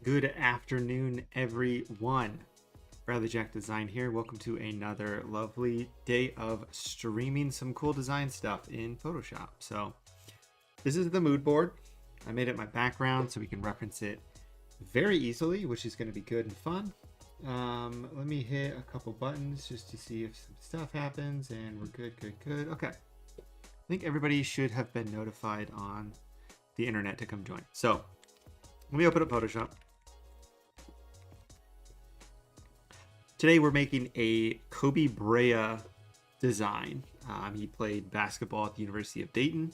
Good afternoon, everyone. Bradley Jack Design here. Welcome to another lovely day of streaming some cool design stuff in Photoshop. So this is the mood board. I made it my background so we can reference it very easily, which is going to be good and fun. Let me hit a couple buttons just to see if some stuff happens, and we're good. Okay. I think everybody should have been notified on the internet to come join. So let me open up Photoshop. Today we're making a Koby Brea design. He played basketball at the University of Dayton,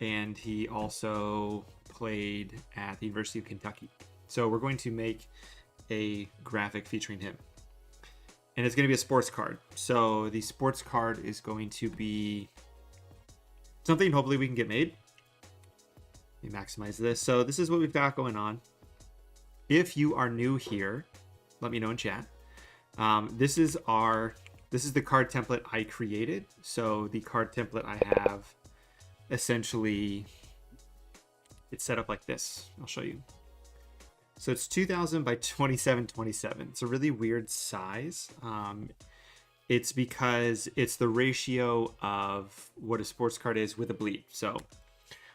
and he also played at the University of Kentucky. So we're going to make a graphic featuring him. And it's going to be a sports card. So the sports card is going to be something hopefully we can get made. Let me maximize this. So this is what we've got going on. If you are new here, let me know in chat. This is the card template I created. So the card template I have, essentially, it's set up like this. I'll show you. So it's 2000 by 2727. It's a really weird size. It's because it's the ratio of what a sports card is with a bleed. So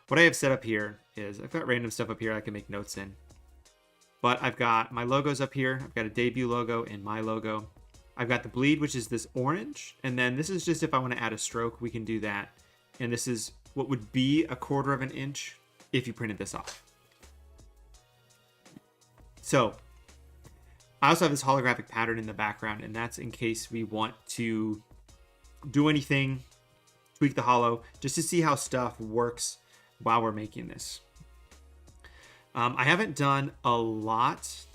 what I have set up here is I've got random stuff up here I can make notes in. But I've got my logos up here. I've got a debut logo and my logo. I've got the bleed, which is this orange. And then this is just if I want to add a stroke, we can do that. And this is what would be 1/4 of an inch if you printed this off. So I also have this holographic pattern in the background, and that's in case we want to do anything, tweak the holo, just to see how stuff works while we're making this. I haven't done a lot.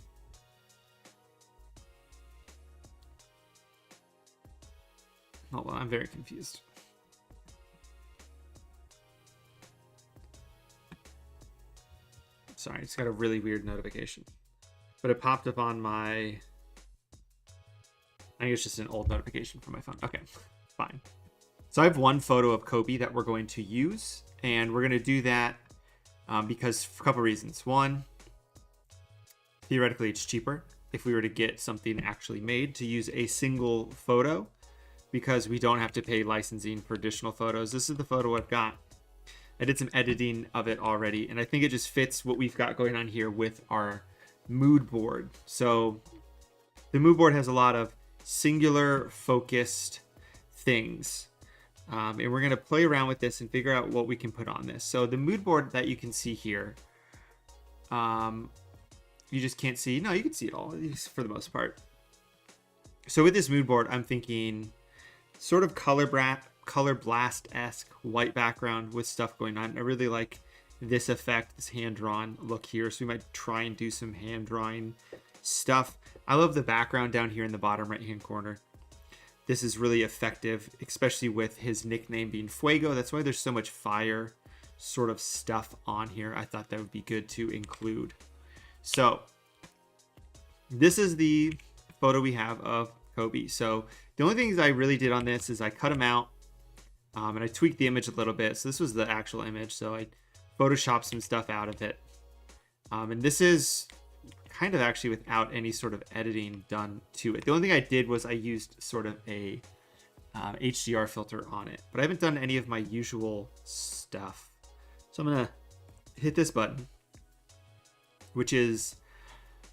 Hold on, I'm very confused. Sorry, it's got a really weird notification. But it popped up on my... I think it's just an old notification from my phone. Okay, fine. So I have one photo of Koby that we're going to use, and we're going to do that because for a couple reasons. One, theoretically, it's cheaper if we were to get something actually made to use a single photo because we don't have to pay licensing for additional photos. This is the photo I've got. I did some editing of it already, and I think it just fits what we've got going on here with our mood board. So the mood board has a lot of singular focused things. And we're going to play around with this and figure out what we can put on this. So the mood board that you can see here, you just can't see. No, you can see it all for the most part. So with this mood board, I'm thinking sort of color blast-esque white background with stuff going on. I really like this effect, this hand-drawn look here. So we might try and do some hand-drawing stuff. I love the background down here in the bottom right-hand corner. This is really effective, especially with his nickname being Fuego. That's why there's so much fire sort of stuff on here. I thought that would be good to include. So this is the photo we have of Koby. So the only things I really did on this is I cut him out and I tweaked the image a little bit. So this was the actual image. So I photoshopped some stuff out of it. And this is kind of actually without any sort of editing done to it. The only thing I did was I used sort of a HDR filter on it, but I haven't done any of my usual stuff. So I'm gonna hit this button, which is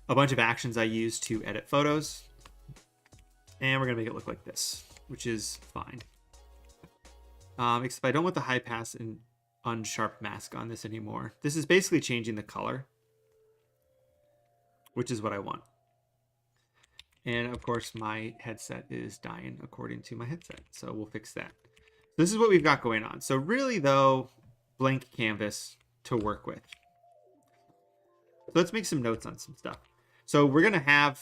a bunch of actions I use to edit photos. And we're gonna make it look like this, which is fine. Except I don't want the high pass and unsharp mask on this anymore. This is basically changing the color. which is what I want. And of course, my headset is dying according to my headset, so we'll fix that. This is what we've got going on. So really, though, blank canvas to work with. So let's make some notes on some stuff. So we're going to have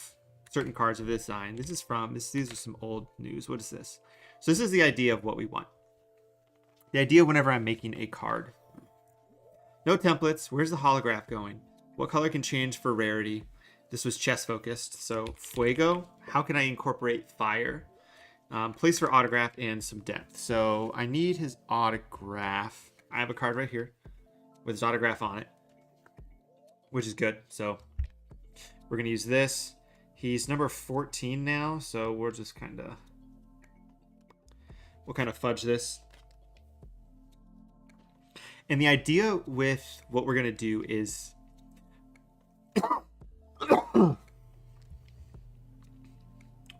certain cards of this design. This is from, these are some old news. What is this? So this is the idea of what we want. The idea whenever I'm making a card. No templates. Where's the holograph going? What color can change for rarity? This was chess focused. So Fuego. How can I incorporate fire? Place for autograph and some depth. So I need his autograph. I have a card right here with his autograph on it, which is good. So we're going to use this. He's number 14 now. So we'll just we'll kind of fudge this. And the idea with what we're going to do is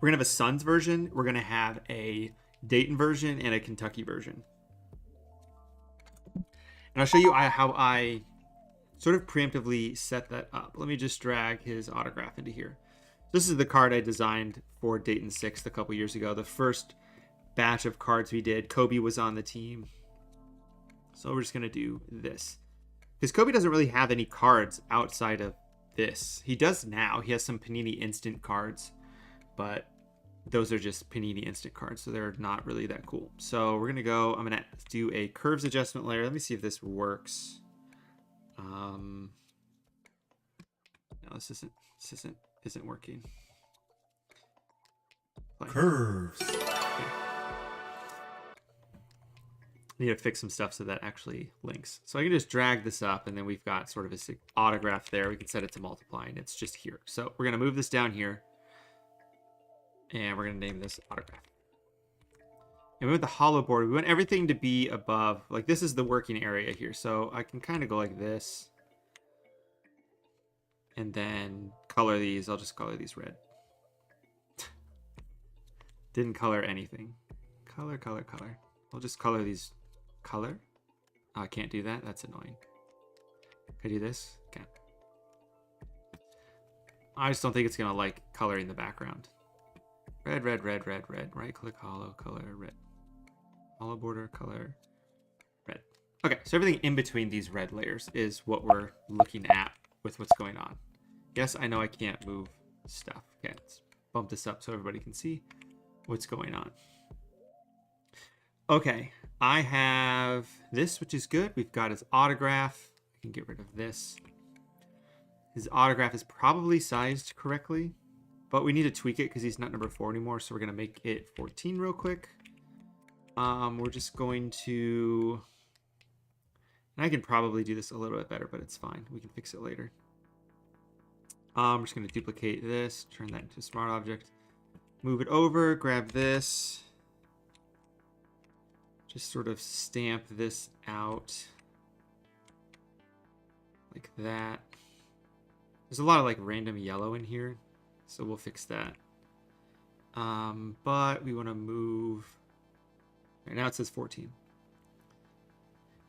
we're going to have a Suns version, we're going to have a Dayton version, and a Kentucky version. And I'll show you how I sort of preemptively set that up. Let me just drag his autograph into here. This is the card I designed for Dayton 6th a couple years ago. The first batch of cards we did, Koby was on the team. So we're just going to do this. Because Koby doesn't really have any cards outside of this. He does now. He has some Panini Instant cards, but those are just Panini Instant cards, so they're not really that cool. So we're gonna go. I'm gonna do a curves adjustment layer. Let me see if this works. No, this isn't working. Curves. Okay. I need to fix some stuff so that actually links. So I can just drag this up, and then we've got sort of a autograph there. We can set it to multiply, and it's just here. So we're gonna move this down here. And we're going to name this autograph. And with the hollow board, we want everything to be above. Like, this is the working area here. So I can kind of go like this. And then color these. I'll just color these red. Didn't color anything. Color. I'll just color these. Color? Oh, I can't do that. That's annoying. Can I do this? Can't. I just don't think it's going to like coloring the background. Red. Right click hollow, color red. Hollow border, color red. Okay, so everything in between these red layers is what we're looking at with what's going on. Yes, I know I can't move stuff. Okay, let's bump this up so everybody can see what's going on. Okay, I have this, which is good. We've got his autograph. I can get rid of this. His autograph is probably sized correctly. But we need to tweak it because he's not number 4 anymore. So we're going to make it 14 real quick. We're just going to... And I can probably do this a little bit better, but it's fine. We can fix it later. I'm just going to duplicate this. Turn that into a smart object. Move it over. Grab this. Just sort of stamp this out. Like that. There's a lot of like random yellow in here. So we'll fix that. But we want to move. Right now it says 14.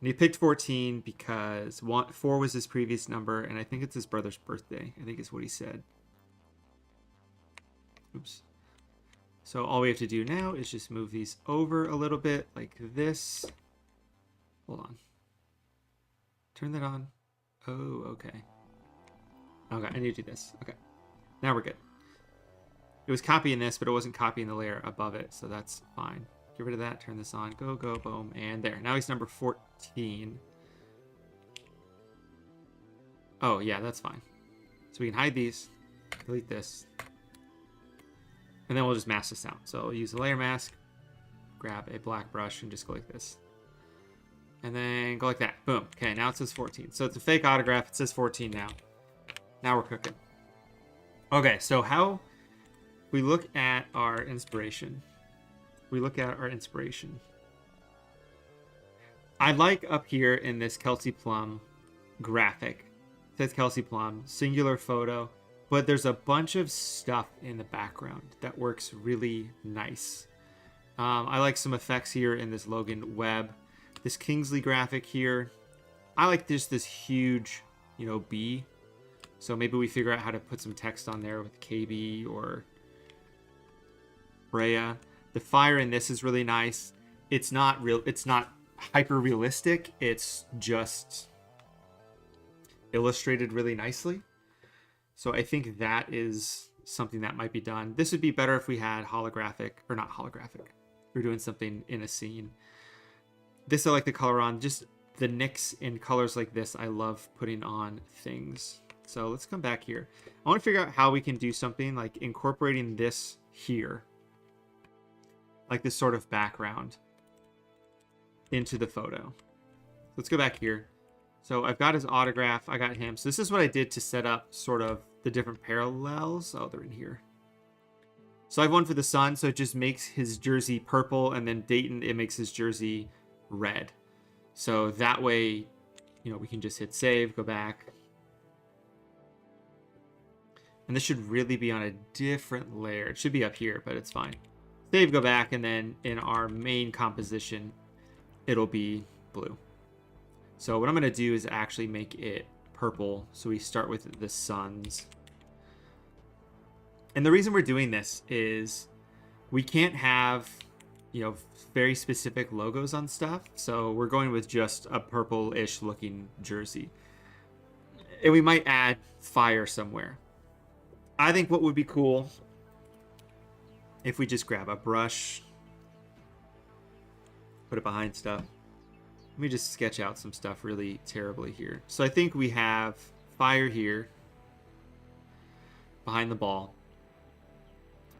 And he picked 14 because 4 was his previous number, and I think it's his brother's birthday. I think is what he said. Oops. So all we have to do now is just move these over a little bit like this. Hold on. Turn that on. Oh, okay. Okay, I need to do this. Okay. Now we're good. It was copying this, but it wasn't copying the layer above it, so that's fine. Get rid of that, turn this on, go, boom, and there. Now he's number 14. Oh, yeah, that's fine. So we can hide these, delete this, and then we'll just mask this out. So we'll use the layer mask, grab a black brush, and just go like this. And then go like that. Boom. Okay, now it says 14. So it's a fake autograph. It says 14 now. Now we're cooking. Okay, so how... we look at our inspiration. I like up here in this Kelsey Plum graphic. It says Kelsey Plum, singular photo, but there's a bunch of stuff in the background that works really nice. I like some effects here in this Logan Webb. This Kingsley graphic here. I like this huge, bee. So maybe we figure out how to put some text on there with Koby or Brea. The fire in this is really nice. It's not real. It's not hyper realistic. It's just illustrated really nicely. So I think that is something that might be done. This would be better if we had holographic, or not holographic. We're doing something in a scene. This I like the color on. Just the nicks in colors like this, I love putting on things. So let's come back here. I want to figure out how we can do something like incorporating this here, like this sort of background into the photo. Let's go back here. So I've got his autograph. I got him. So this is what I did to set up sort of the different parallels. Oh, they're in here. So I have one for the sun. So it just makes his jersey purple. And then Dayton, it makes his jersey red. So that way, you know, we can just hit save, go back. And this should really be on a different layer. It should be up here, but it's fine. Save, go back, and then in our main composition, it'll be blue. So what I'm going to do is actually make it purple. So we start with the suns. And the reason we're doing this is we can't have, you know, very specific logos on stuff. So we're going with just a purple-ish looking jersey. And we might add fire somewhere. I think what would be cool if we just grab a brush, put it behind stuff. Let me just sketch out some stuff really terribly here. So I think we have fire here behind the ball.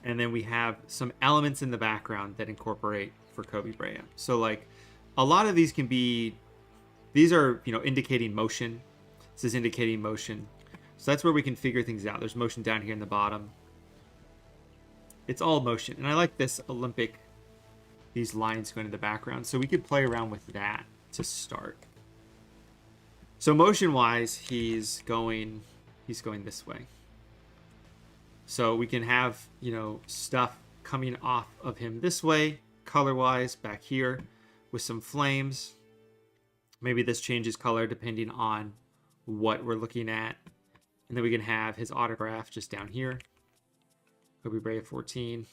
And then we have some elements in the background that incorporate for Koby Brea. So like a lot of these can be, these are, you know, indicating motion. This is indicating motion. So that's where we can figure things out. There's motion down here in the bottom. It's all motion. And I like this Olympic, these lines going in the background. So we could play around with that to start. So motion-wise, he's going this way. So we can have, you know, stuff coming off of him this way, color-wise, back here, with some flames. Maybe this changes color depending on what we're looking at. And then we can have his autograph just down here. Koby Brea 14,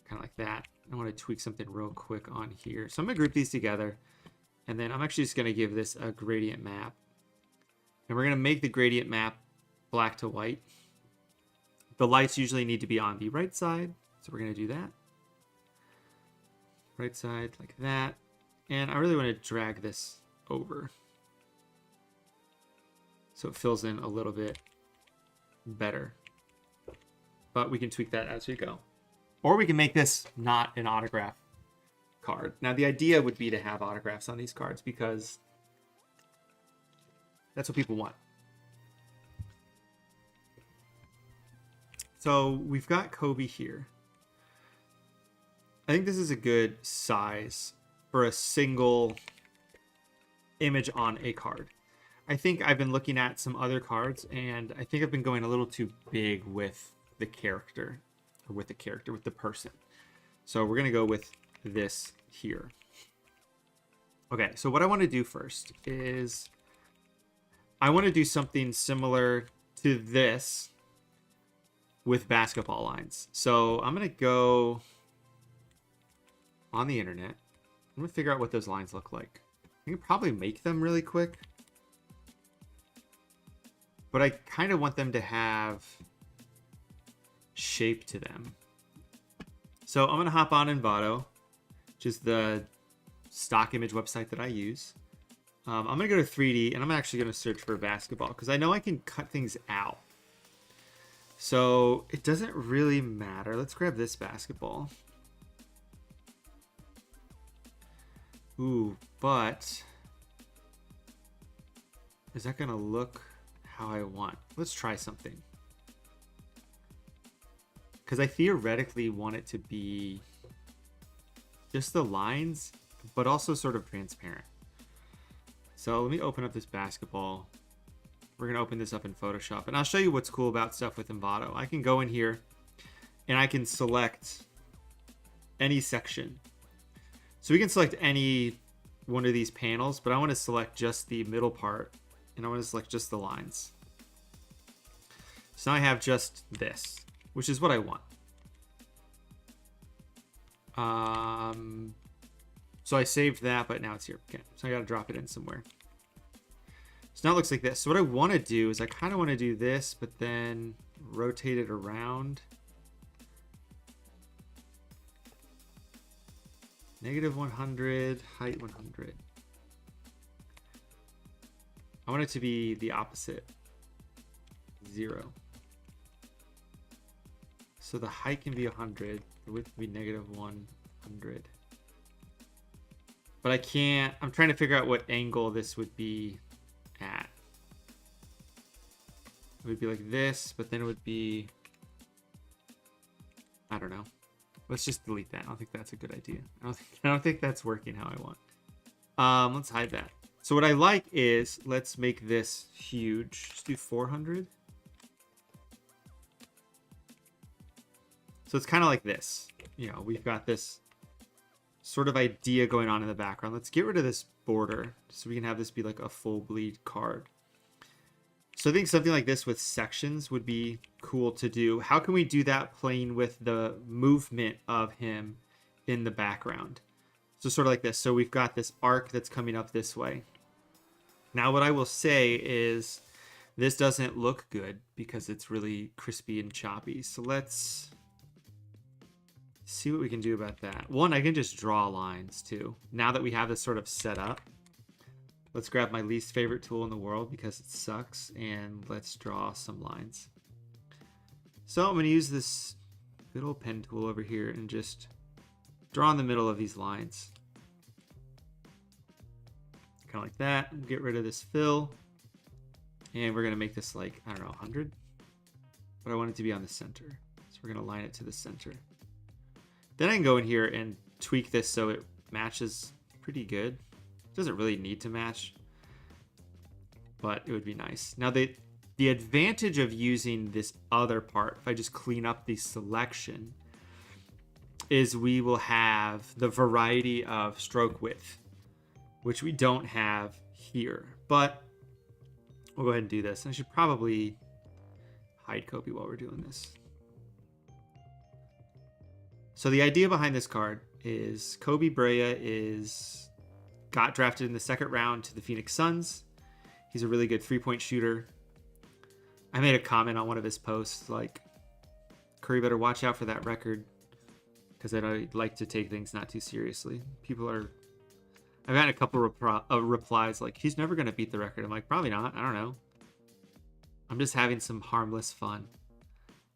kind of like that. I want to tweak something real quick on here. So I'm going to group these together. And then I'm actually just going to give this a gradient map. And we're going to make the gradient map black to white. The lights usually need to be on the right side. So we're going to do that. Right side like that. And I really want to drag this over, so it fills in a little bit better. But we can tweak that as we go. Or we can make this not an autograph card. Now the idea would be to have autographs on these cards because that's what people want. So we've got Koby here. I think this is a good size for a single image on a card. I think I've been looking at some other cards and I think I've been going a little too big with the character, or with the person. So we're going to go with this here. Okay, so what I want to do first is I want to do something similar to this with basketball lines. So I'm going to go on the internet. I'm going to figure out what those lines look like. I can probably make them really quick, but I kind of want them to have shape to them. So I'm going to hop on Envato, which is the stock image website that I use. I'm going to go to 3D, and I'm actually going to search for basketball because I know I can cut things out. So it doesn't really matter. Let's grab this basketball. Ooh, but is that going to look how I want? Let's try something. Because I theoretically want it to be just the lines, but also sort of transparent. So let me open up this basketball. We're going to open this up in Photoshop. And I'll show you what's cool about stuff with Envato. I can go in here and I can select any section. So we can select any one of these panels, but I want to select just the middle part. And I want to select just the lines. So now I have just this, which is what I want. So I saved that, but now it's here. Okay, so I got to drop it in somewhere. So now it looks like this. So what I want to do is I kind of want to do this, but then rotate it around. Negative 100, height 100. I want it to be the opposite. 0. So the height can be 100, the width can be negative 100. But I can't, I'm trying to figure out what angle this would be at. It would be like this, but then it would be, I don't know. Let's just delete that. I don't think that's a good idea. I don't think that's working how I want. Let's hide that. So what I like is, let's make this huge. Just do 400. So it's kind of like this. You know, we've got this sort of idea going on in the background. Let's get rid of this border so we can have this be like a full bleed card. So I think something like this with sections would be cool to do. How can we do that playing with the movement of him in the background? So sort of like this. So we've got this arc that's coming up this way. Now what I will say is this doesn't look good because it's really crispy and choppy. So let's see what we can do about that. One, I can just draw lines too. Now that we have this sort of set up, let's grab my least favorite tool in the world because it sucks, and let's draw some lines. So I'm going to use this good old pen tool over here and just draw in the middle of these lines. Kind of like that. Get rid of this fill. And we're going to make this like, I don't know, 100. But I want it to be on the center. So we're going to line it to the center. Then I can go in here and tweak this so it matches pretty good. It doesn't really need to match, but it would be nice. Now the advantage of using this other part, if I just clean up the selection, is we will have the variety of stroke width, which we don't have here. But we'll go ahead and do this. And I should probably hide Koby while we're doing this. So the idea behind this card is Koby Brea got drafted in the second round to the Phoenix Suns. He's a really good three-point shooter. I made a comment on one of his posts like, Curry better watch out for that record because I like to take things not too seriously. I've gotten a couple replies like, he's never going to beat the record. I'm like, probably not. I don't know. I'm just having some harmless fun.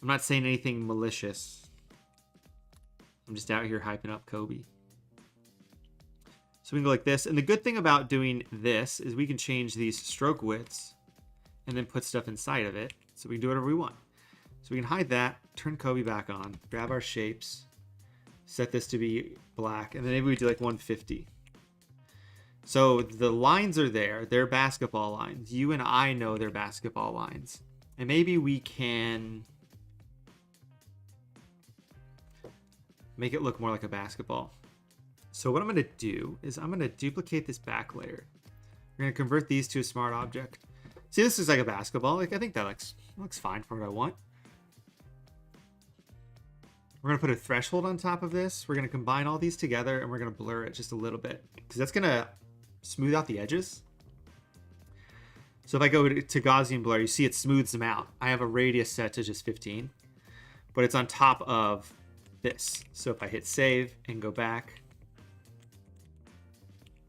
I'm not saying anything malicious. I'm just out here hyping up Koby. So we can go like this. And the good thing about doing this is we can change these stroke widths and then put stuff inside of it. So we can do whatever we want. So we can hide that, turn Koby back on, grab our shapes, set this to be black, and then maybe we do like 150. So the lines are there. They're basketball lines. You and I know they're basketball lines. And maybe we can make it look more like a basketball. So what I'm going to do is I'm going to duplicate this back layer. We're going to convert these to a smart object. See, this is like a basketball. Like, I think that looks fine for what I want. We're going to put a threshold on top of this. We're going to combine all these together and we're going to blur it just a little bit because that's going to smooth out the edges. So if I go to Gaussian blur, you see it smooths them out. I have a radius set to just 15, but it's on top of this. So if I hit save and go back,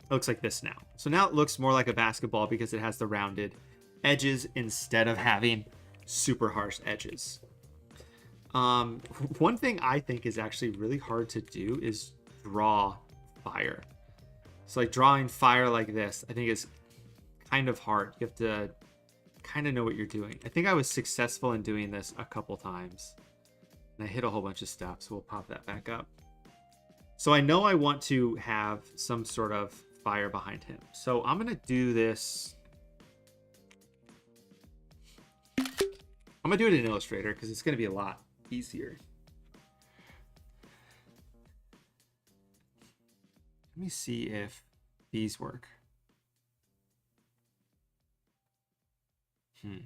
it looks like this now. So now it looks more like a basketball because it has the rounded edges instead of having super harsh edges. One thing I think is actually really hard to do is draw fire. So like drawing fire like this, I think is kind of hard. You have to kind of know what you're doing. I think I was successful in doing this a couple times. And I hit a whole bunch of stuff, so we'll pop that back up. So I know I want to have some sort of fire behind him. So I'm going to do this. I'm going to do it in Illustrator because it's going to be a lot easier. Let me see if these work. Okay.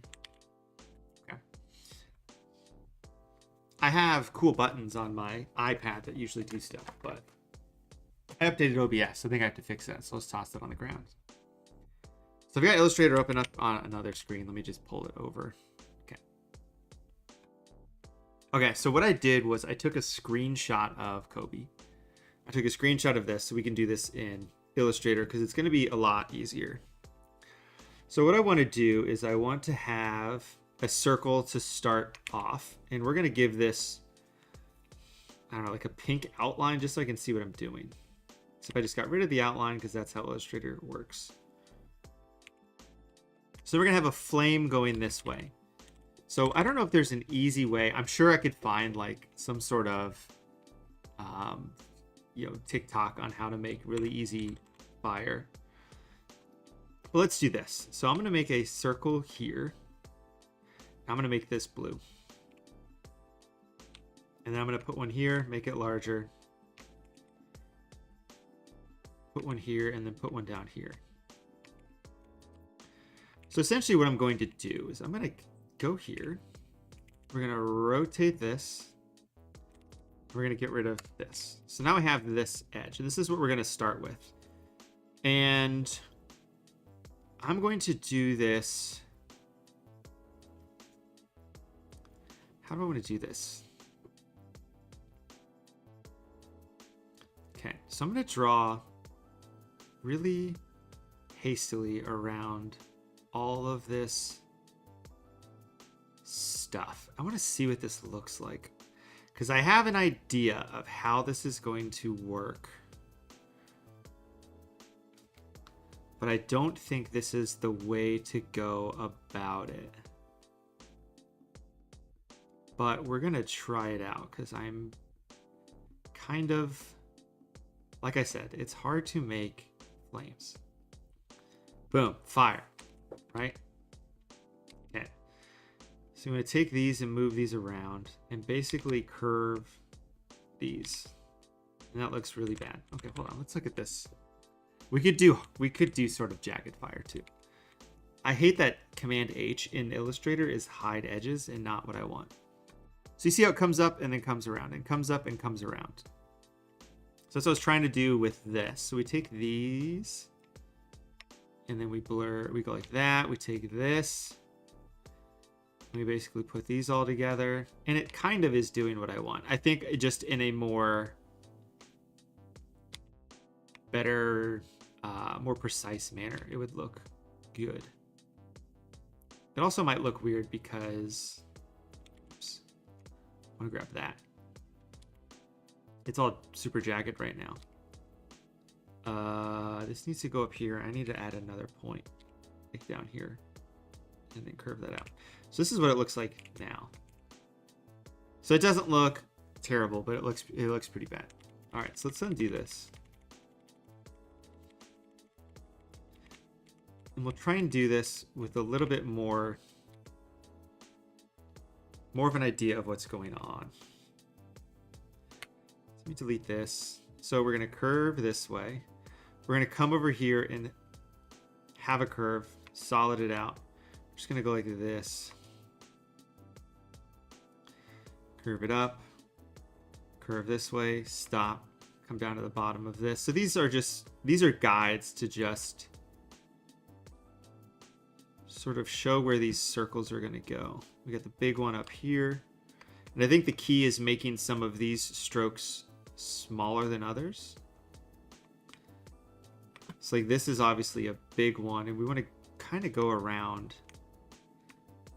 I have cool buttons on my iPad that usually do stuff, but I updated OBS. I think I have to fix that. So let's toss that on the ground. So I've got Illustrator open up on another screen. Let me just pull it over. Okay. Okay, so what I did was I took a screenshot of Koby. I took a screenshot of this so we can do this in Illustrator because it's going to be a lot easier. So what I want to do is I want to have a circle to start off, and we're going to give this, I don't know, like a pink outline just so I can see what I'm doing. So if I just got rid of the outline because that's how Illustrator works. So we're going to have a flame going this way. So I don't know if there's an easy way. I'm sure I could find like some sort of, TikTok on how to make really easy fire. But let's do this. So I'm going to make a circle here. I'm going to make this blue. And then I'm going to put one here, make it larger. Put one here, and then put one down here. So essentially what I'm going to do is I'm going to go here. We're going to rotate this. We're going to get rid of this. So now I have this edge. And this is what we're going to start with. And I'm going to do this. How do I want to do this? Okay, so I'm going to draw really hastily around all of this stuff. I want to see what this looks like because I have an idea of how this is going to work. But I don't think this is the way to go about it. But we're going to try it out because I'm kind of, like I said, it's hard to make flames. Boom, fire, right? Okay. So I'm going to take these and move these around and basically curve these. And that looks really bad. Okay, hold on. Let's look at this. We could do sort of jagged fire too. I hate that Command H in Illustrator is hide edges and not what I want. So you see how it comes up and then comes around and comes up and comes around. So that's what I was trying to do with this. So we take these and then we blur, we go like that. We take this. We basically put these all together and it kind of is doing what I want. I think just in a more better, more precise manner, it would look good. It also might look weird because, oops, I want to grab that. It's all super jagged right now. This needs to go up here. I need to add another point, like down here, and then curve that out. So this is what it looks like now. So it doesn't look terrible, but it looks pretty bad. All right, so let's undo this. And we'll try and do this with a little bit more of an idea of what's going on. Let me delete this. So we're going to curve this way. We're going to come over here and have a curve, solid it out. I'm just going to go like this. Curve it up. Curve this way, stop, come down to the bottom of this. So these are guides to just sort of show where these circles are going to go. We got the big one up here. And I think the key is making some of these strokes smaller than others. So like this is obviously a big one and we want to kind of go around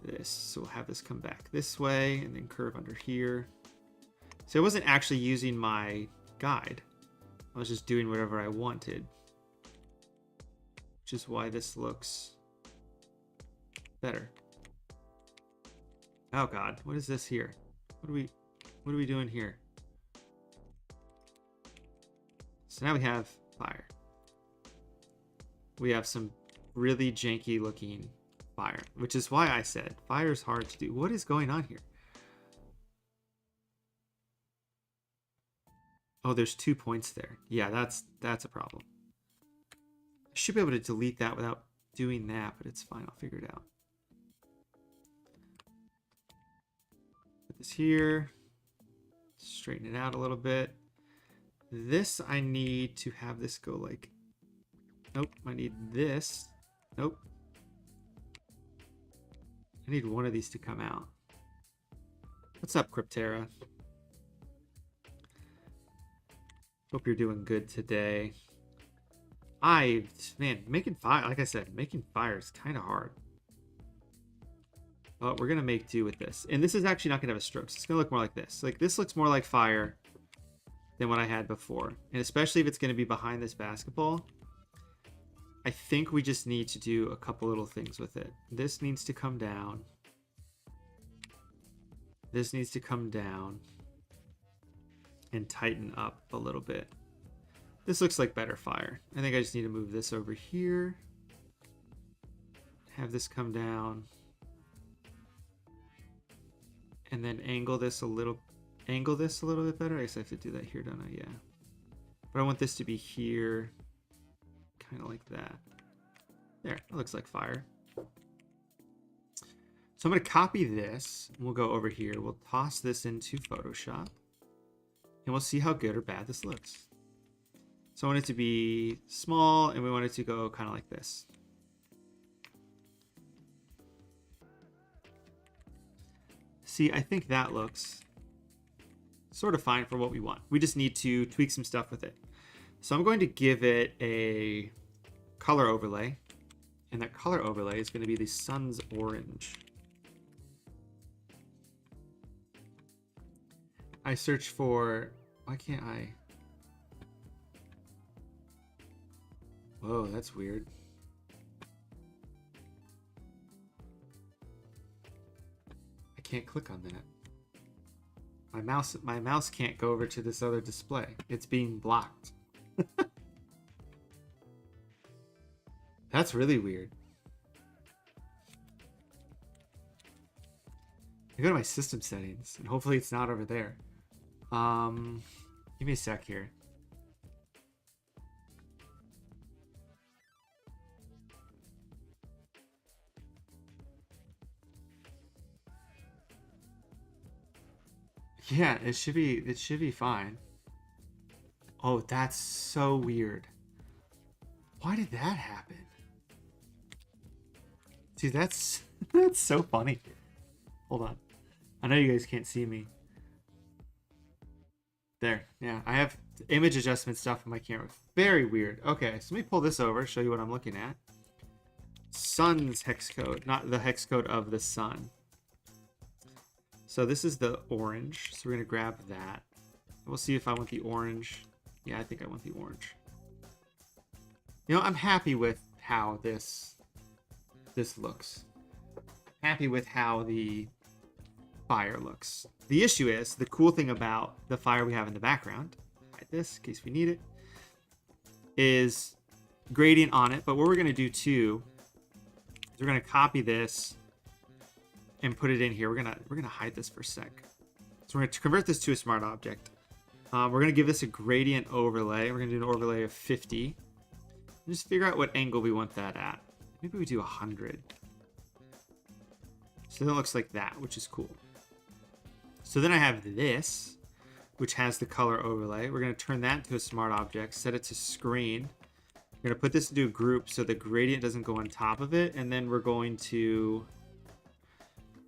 this. So we'll have this come back this way and then curve under here. So I wasn't actually using my guide. I was just doing whatever I wanted. Which is why this looks better. Oh God, what is this here? What are we doing here? So now we have fire. We have some really janky looking fire, which is why I said fire is hard to do. What is going on here? Oh, there's 2 points there. Yeah, that's a problem. I should be able to delete that without doing that, but it's fine. I'll figure it out. Put this here. straighten it out a little bit. This, I need to have this go like... Nope, I need this. Nope. I need one of these to come out. What's up, Cryptera? Hope you're doing good today. Man, making fire, like I said, making fire is kind of hard. But we're going to make do with this. And this is actually not going to have a stroke. So it's going to look more like this. Like, this looks more like fire than what I had before. And especially if it's going to be behind this basketball, I think we just need to do a couple little things with it. This needs to come down. This needs to come down and tighten up a little bit. This looks like better fire. I think I just need to move this over here. Have this come down. And then angle this a little bit better. I guess I have to do that here, don't I? Yeah. But I want this to be here. Kind of like that. There, it looks like fire. So I'm going to copy this. And we'll go over here. We'll toss this into Photoshop. And we'll see how good or bad this looks. So I want it to be small, and we want it to go kind of like this. See, I think that looks sort of fine for what we want. We just need to tweak some stuff with it. So I'm going to give it a color overlay. And that color overlay is going to be the sun's orange. I search for... Why can't I... Whoa, that's weird. I can't click on that. My mouse can't go over to this other display. It's being blocked. That's really weird. I go to my system settings, and hopefully it's not over there. Give me a sec here. Yeah, it should be fine. Oh, that's so weird. Why did that happen? See, that's that's so funny. Hold on. I know you guys can't see me. There. Yeah, I have image adjustment stuff on my camera. Very weird. Okay, so let me pull this over, show you what I'm looking at. Sun's hex code, not the hex code of the sun. So this is the orange. So we're going to grab that. We'll see if I want the orange. Yeah, I think I want the orange. You know, I'm happy with how this looks. Happy with how the fire looks. The issue is, the cool thing about the fire we have in the background, hide this in case we need it, is gradient on it. But what we're going to do too is we're going to copy this and put it in here. We're gonna hide this for a sec. So we're going to convert this to a smart object. We're going to give this a gradient overlay. We're going to do an overlay of 50. And just figure out what angle we want that at. Maybe we do 100. So then it looks like that, which is cool. So then I have this, which has the color overlay. We're going to turn that into a smart object, set it to screen. We're going to put this into a group so the gradient doesn't go on top of it. And then we're going to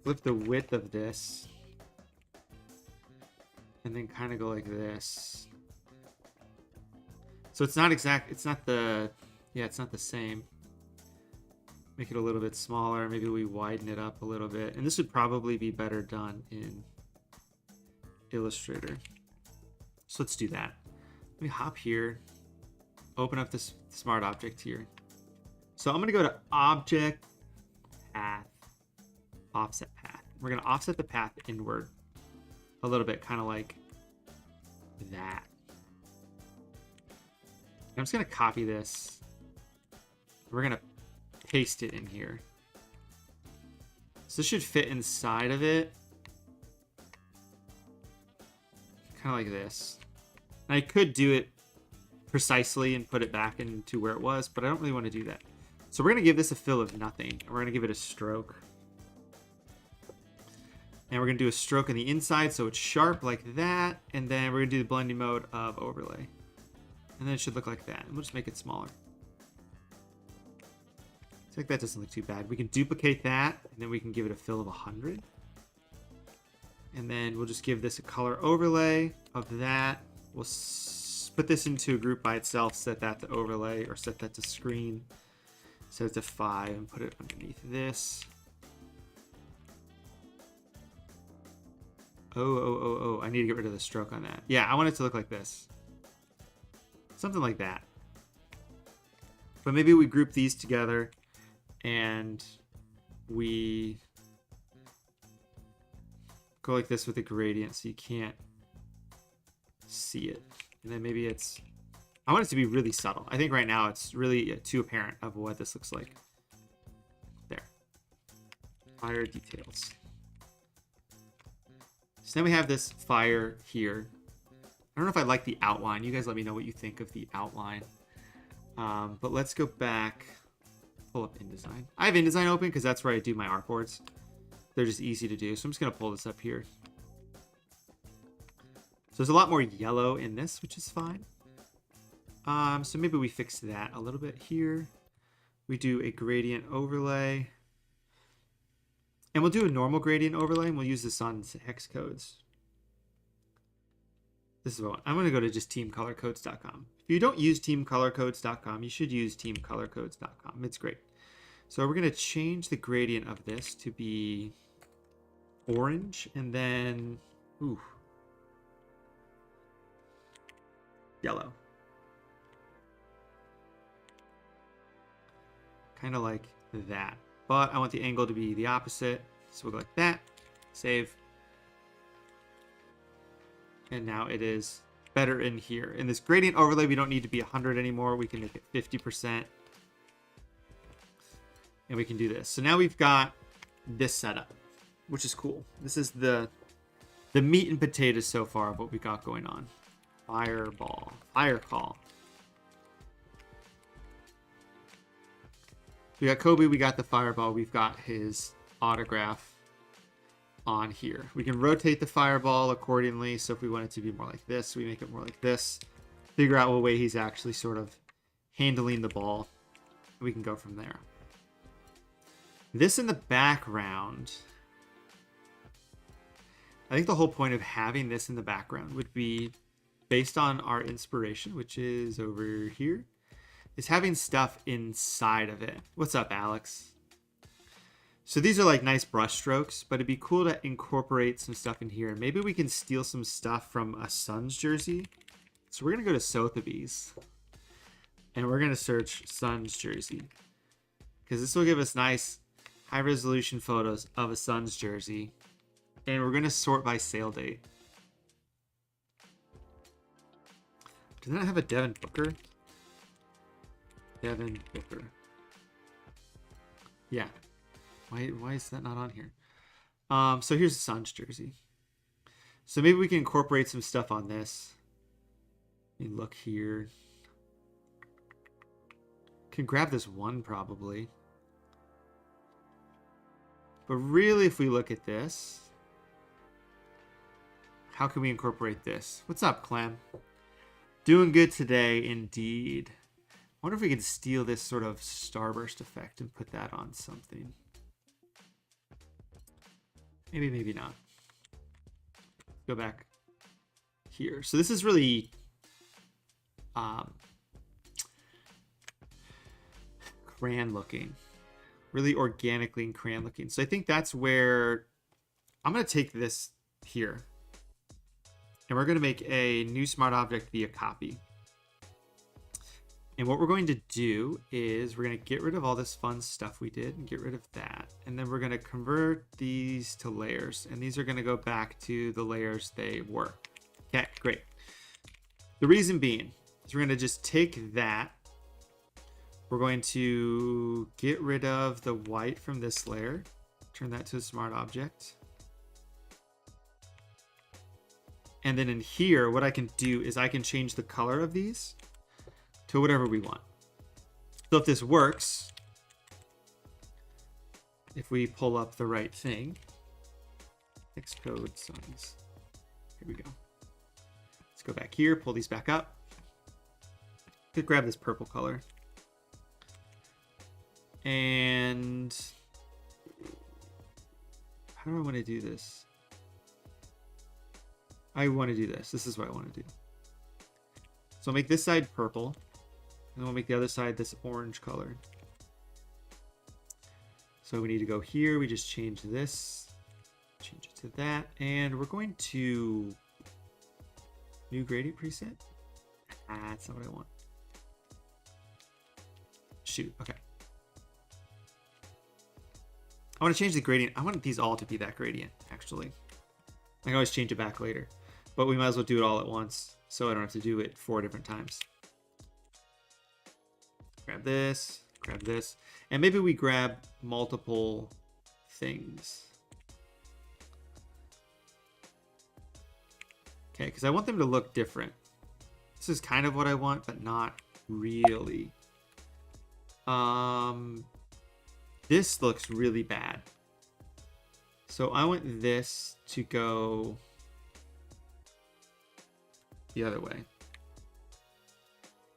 flip the width of this. And then kind of go like this. So it's not exact, it's not the same. Make it a little bit smaller. Maybe we widen it up a little bit. And this would probably be better done in Illustrator. So let's do that. Let me hop here. Open up this smart object here. So I'm going to go to Object, Path, Offset Path. We're going to offset the path inward a little bit, kind of like that. I'm just going to copy this. We're going to paste it in here. So this should fit inside of it. Kind of like this. And I could do it precisely and put it back into where it was, but I don't really want to do that. So we're going to give this a fill of nothing. And we're going to give it a stroke. And we're going to do a stroke on the inside so it's sharp like that. And then we're going to do the blending mode of overlay. And then it should look like that. And we'll just make it smaller. I think that doesn't look too bad. We can duplicate that, and then we can give it a fill of 100. And then we'll just give this a color overlay of that. We'll put this into a group by itself, set that to overlay, or set that to screen. Set it to 5 and put it underneath this. Oh, I need to get rid of the stroke on that. Yeah, I want it to look like this. Something like that. But maybe we group these together and we go like this with a gradient so you can't see it. And then maybe it's... I want it to be really subtle. I think right now it's really too apparent of what this looks like. There. Fire details. So then we have this fire here. I don't know if I like the outline. You guys let me know what you think of the outline. But let's go back. Pull up InDesign. I have InDesign open because that's where I do my artboards. They're just easy to do. So I'm just going to pull this up here. So there's a lot more yellow in this, which is fine. So maybe we fix that a little bit here. We do a gradient overlay. And we'll do a normal gradient overlay, and we'll use this on hex codes. This is what I'm going to go to just teamcolorcodes.com. If you don't use teamcolorcodes.com, you should use teamcolorcodes.com. It's great. So we're going to change the gradient of this to be orange, and then yellow. Kind of like that. But I want the angle to be the opposite. So we'll go like that. Save. And now it is better in here. In this gradient overlay, we don't need to be 100 anymore. We can make it 50%. And we can do this. So now we've got this setup, which is cool. This is the meat and potatoes so far of what we got going on. Fireball. Fire call. We got Koby, we got the fireball, we've got his autograph on here. We can rotate the fireball accordingly, so if we want it to be more like this, we make it more like this. Figure out what way he's actually sort of handling the ball. We can go from there. This in the background, I think the whole point of having this in the background would be based on our inspiration, which is over here. Is having stuff inside of it. What's up, Alex? So these are like nice brush strokes, but it'd be cool to incorporate some stuff in here. Maybe we can steal some stuff from a Suns jersey. So we're going to go to Sotheby's. And we're going to search Suns jersey. Because this will give us nice high-resolution photos of a Suns jersey. And we're going to sort by sale date. Does that have a Devin Booker? Devin Booker. Yeah. Why is that not on here? So here's the Suns jersey. So maybe we can incorporate some stuff on this. Let me look here. Can grab this one probably. But really, if we look at this, how can we incorporate this? What's up, Clem? Doing good today, indeed. I wonder if we could steal this sort of starburst effect and put that on something. Maybe, maybe not. Go back here. So this is really crayon looking. Really organically and crayon looking. So I think that's where I'm going to take this here. And we're going to make a new smart object via copy. And what we're going to do is we're going to get rid of all this fun stuff we did and get rid of that. And then we're going to convert these to layers. And these are going to go back to the layers they were. Okay, great. The reason being is we're going to just take that. We're going to get rid of the white from this layer. Turn that to a smart object. And then in here, what I can do is I can change the color of these to whatever we want. So if this works, if we pull up the right thing, Xcode signs. Here we go. Let's go back here, pull these back up. Could grab this purple color. And how do I want to do this? I want to do this. This is what I want to do. So I'll make this side purple. And we'll make the other side this orange color. So we need to go here. We just change this. Change it to that. And we're going to... New gradient preset? That's not what I want. Shoot. Okay. I want to change the gradient. I want these all to be that gradient, actually. I can always change it back later. But we might as well do it all at once, so I don't have to do it 4 different times. Grab this, and maybe we grab multiple things. Okay, because I want them to look different. This is kind of what I want, but not really. This looks really bad. So I want this to go the other way.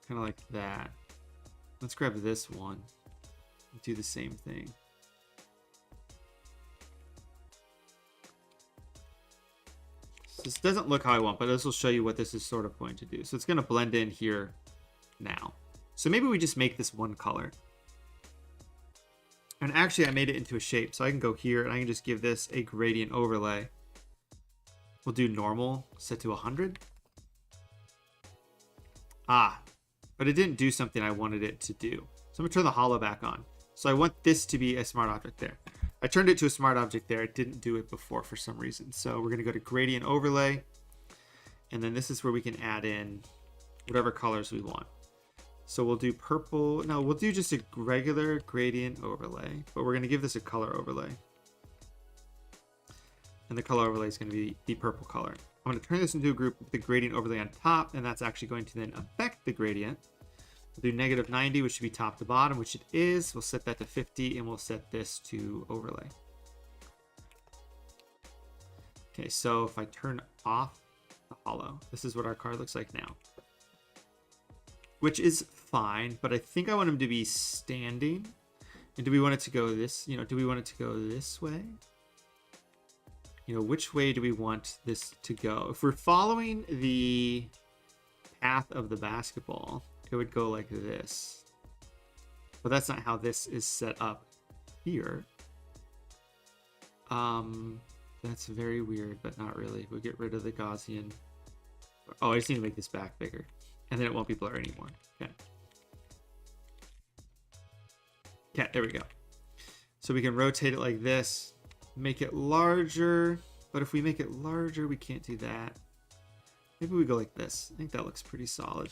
Kind of like that. Let's grab this one and do the same thing. So this doesn't look how I want, but this will show you what this is sort of going to do. So it's going to blend in here now. So maybe we just make this one color. And actually I made it into a shape, so I can go here and I can just give this a gradient overlay. We'll do normal, set to 100. But it didn't do something I wanted it to do. So I'm gonna turn the hollow back on. So I want this to be a smart object there. I turned it to a smart object there. It didn't do it before for some reason. So we're gonna go to gradient overlay. And then this is where we can add in whatever colors we want. So we'll do purple. No, we'll do just a regular gradient overlay, but we're going to give this a color overlay. And the color overlay is going to be the purple color. I'm going to turn this into a group with the gradient overlay on top, and that's actually going to then affect the gradient. We'll do -90, which should be top to bottom, which it is. We'll set that to 50, and we'll set this to overlay. Okay, so if I turn off the hollow, this is what our card looks like now. Which is fine, but I think I want him to be standing. And do we want it to go this, do we want it to go this way? Which way do we want this to go? If we're following the path of the basketball, it would go like this. But that's not how this is set up here. That's very weird, but not really. We'll get rid of the Gaussian. Oh, I just need to make this back bigger. And then it won't be blurry anymore. Okay. Okay, there we go. So we can rotate it like this, make it larger. But if we make it larger, we can't do that. Maybe we go like this. I think that looks pretty solid.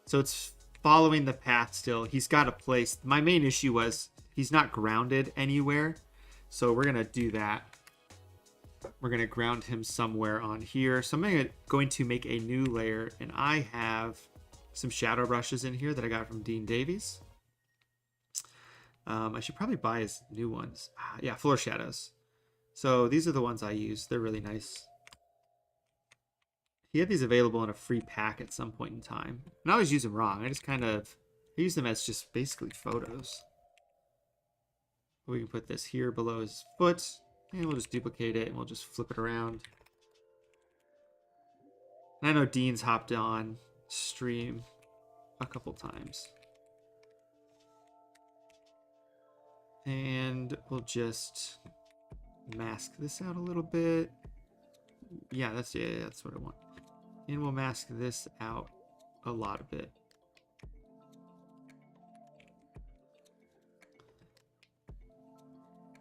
So it's following the path still. He's got a place. My main issue was he's not grounded anywhere. So we're going to do that. We're going to ground him somewhere on here. So I'm going to make a new layer, and I have some shadow brushes in here that I got from Dean Davies. I should probably buy his new ones. Yeah, floor shadows. So these are the ones I use. They're really nice. He had these available in a free pack at some point in time. And I always use them wrong. I use them as just basically photos. We can put this here below his foot. And we'll just duplicate it, and we'll just flip it around. And I know Dean's hopped on stream a couple times. And we'll just mask this out a little bit. Yeah, that's what I want. And we'll mask this out a lot of it.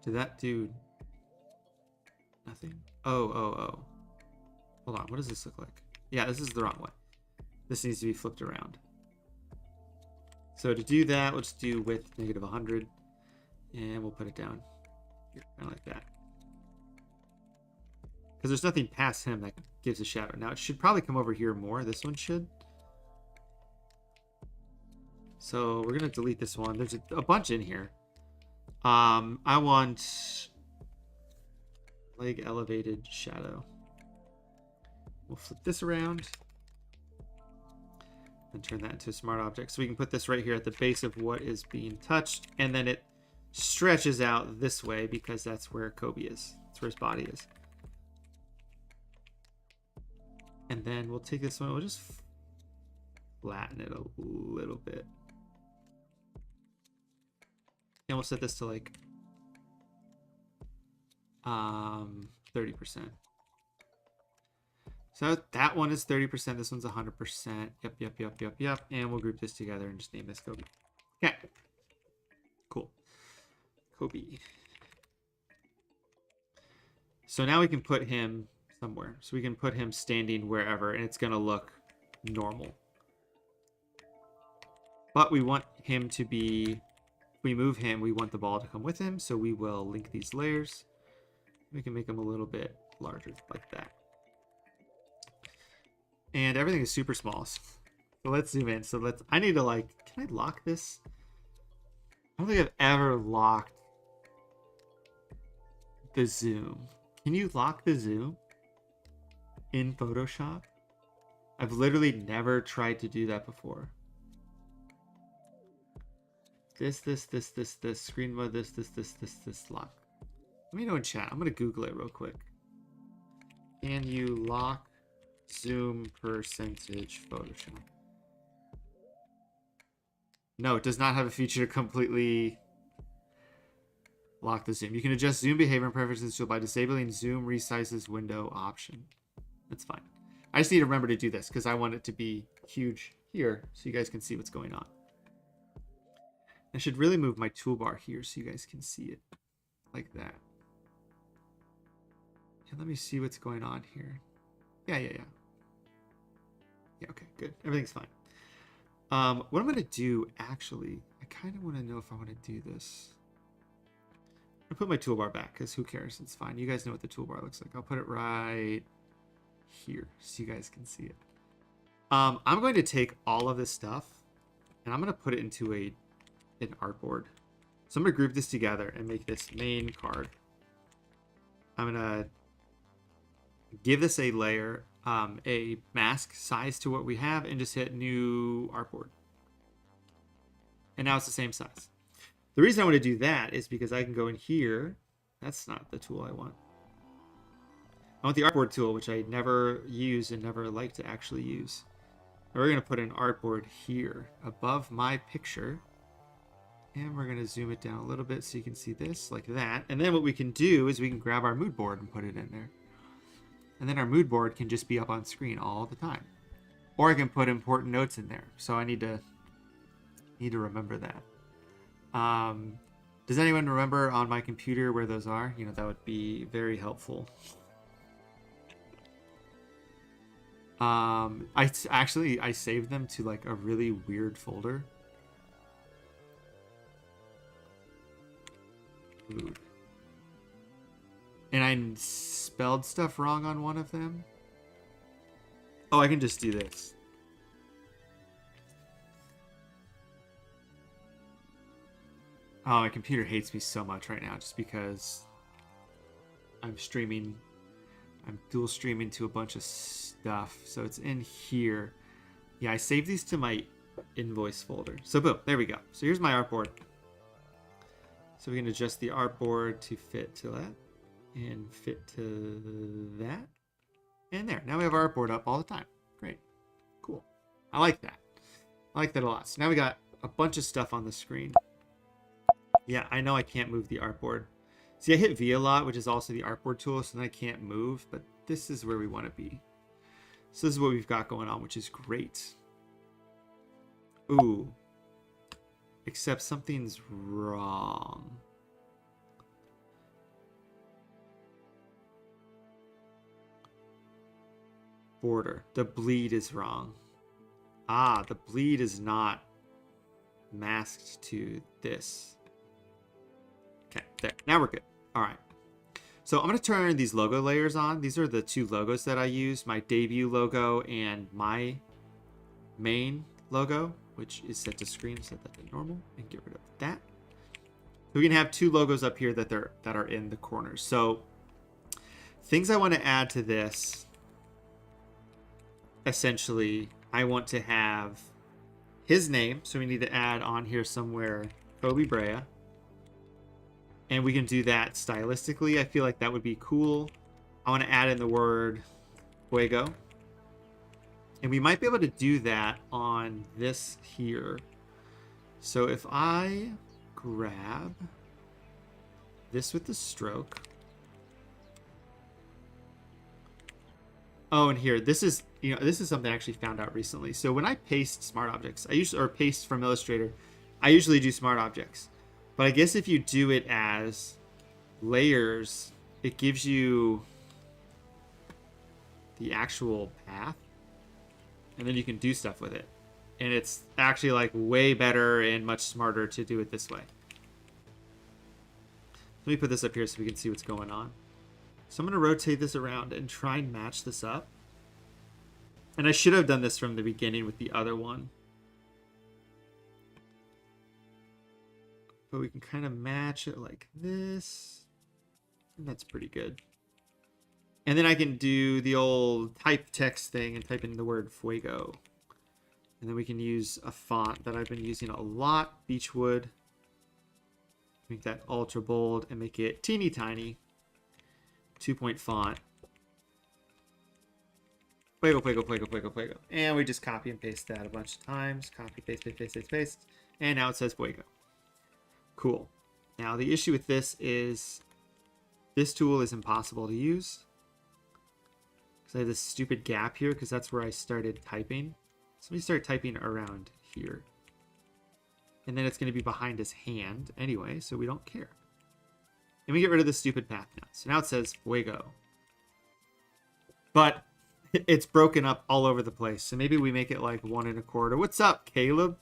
Did that do nothing? Oh. Hold on, what does this look like? Yeah, this is the wrong way. This needs to be flipped around. So to do that, let's do width -100. And we'll put it down here, kind of like that. Because there's nothing past him that gives a shadow. Now it should probably come over here more. This one should. So we're going to delete this one. There's a bunch in here. I want leg elevated shadow. We'll flip this around and turn that into a smart object. So we can put this right here at the base of what is being touched, and then it stretches out this way because that's where Koby is. That's where his body is. And then we'll take this one, we'll just flatten it a little bit. And we'll set this to like 30%. So that one is 30%. This one's 100%. Yep. And we'll group this together and just name this Koby. Okay. Cool. Koby. So now we can put him somewhere. So we can put him standing wherever, and it's going to look normal. But we want him to be, if we move him, we want the ball to come with him. So we will link these layers. We can make them a little bit larger like that. And everything is super small. So let's zoom in. So I need to like, can I lock this? I don't think I've ever locked the zoom. Can you lock the zoom in Photoshop? I've literally never tried to do that before. This, screen mode, this, lock. Let me know in chat. I'm going to Google it real quick. Can you lock zoom percentage Photoshop? No, it does not have a feature to completely lock the zoom. You can adjust zoom behavior and preferences by disabling zoom resizes window option. That's fine. I just need to remember to do this because I want it to be huge here so you guys can see what's going on. I should really move my toolbar here so you guys can see it like that. And let me see what's going on here. Yeah, okay, good. Everything's fine. What I'm going to do, actually, I kind of want to know if I want to do this. I'm going to put my toolbar back because who cares? It's fine. You guys know what the toolbar looks like. I'll put it right here so you guys can see it. I'm going to take all of this stuff and I'm going to put it into an artboard. So I'm going to group this together and make this main card. I'm going to give this a layer, a mask size to what we have, and just hit new artboard. And now it's the same size. The reason I want to do that is because I can go in here. That's not the tool I want. I want the artboard tool, which I never use and never like to actually use. And we're going to put an artboard here above my picture. And we're going to zoom it down a little bit so you can see this like that. And then what we can do is we can grab our mood board and put it in there. And then our mood board can just be up on screen all the time. Or I can put important notes in there. So I need to remember that. Does anyone remember on my computer where those are? You know, that would be very helpful. I saved them to like a really weird folder. Mood. And I spelled stuff wrong on one of them. Oh, I can just do this. Oh, my computer hates me so much right now just because I'm streaming. I'm dual streaming to a bunch of stuff. So it's in here. Yeah, I saved these to my invoice folder. So boom, there we go. So here's my artboard. So we can adjust the artboard to fit to that. And fit to that. And there. Now we have our artboard up all the time. Great. Cool. I like that. I like that a lot. So now we got a bunch of stuff on the screen. Yeah, I know I can't move the artboard. See, I hit V a lot, which is also the artboard tool, so then I can't move, but this is where we want to be. So this is what we've got going on, which is great. Ooh. Except something's wrong. Border. The bleed is wrong. Ah, the bleed is not masked to this. Okay, there. Now we're good. All right. So I'm going to turn these logo layers on. These are the two logos that I use, my debut logo and my main logo, which is set to screen. Set that to normal and get rid of that. So we can have two logos up here that are in the corners. So things I want to add to this, essentially, I want to have his name. So we need to add on here somewhere Koby Brea. And we can do that stylistically. I feel like that would be cool. I want to add in the word fuego. And we might be able to do that on this here. So if I grab this with the stroke. Oh, and here, this is, this is something I actually found out recently. So when I paste smart objects, or paste from Illustrator, I usually do smart objects. But I guess if you do it as layers, it gives you the actual path. And then you can do stuff with it. And it's actually like way better and much smarter to do it this way. Let me put this up here so we can see what's going on. So I'm going to rotate this around and try and match this up. And I should have done this from the beginning with the other one. But we can kind of match it like this. And that's pretty good. And then I can do the old type text thing and type in the word fuego. And then we can use a font that I've been using a lot, Beechwood. Make that ultra bold and make it teeny tiny. 2-point font. Fuego, fuego, fuego, fuego, fuego. And we just copy and paste that a bunch of times. Copy, paste, paste, paste, paste, paste. And now it says fuego. Cool. Now the issue with this is this tool is impossible to use. Because I have this stupid gap here because that's where I started typing. So let me start typing around here. And then it's going to be behind his hand anyway, so we don't care. And we get rid of the stupid path now. So now it says fuego. But it's broken up all over the place. So maybe we make it like 1 1/4. What's up, Caleb?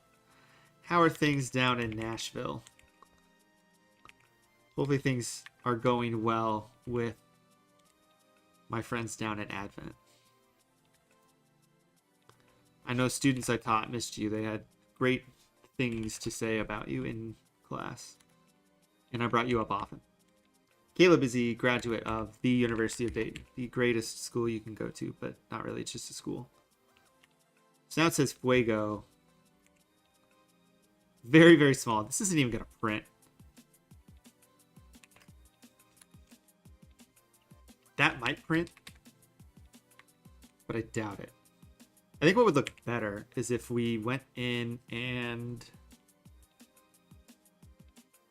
How are things down in Nashville? Hopefully things are going well with my friends down at Advent. I know students I taught missed you. They had great things to say about you in class. And I brought you up often. Caleb is a graduate of the University of Dayton, the greatest school you can go to, but not really, it's just a school. So now it says fuego. Very, very small. This isn't even going to print. That might print, but I doubt it. I think what would look better is if we went in and...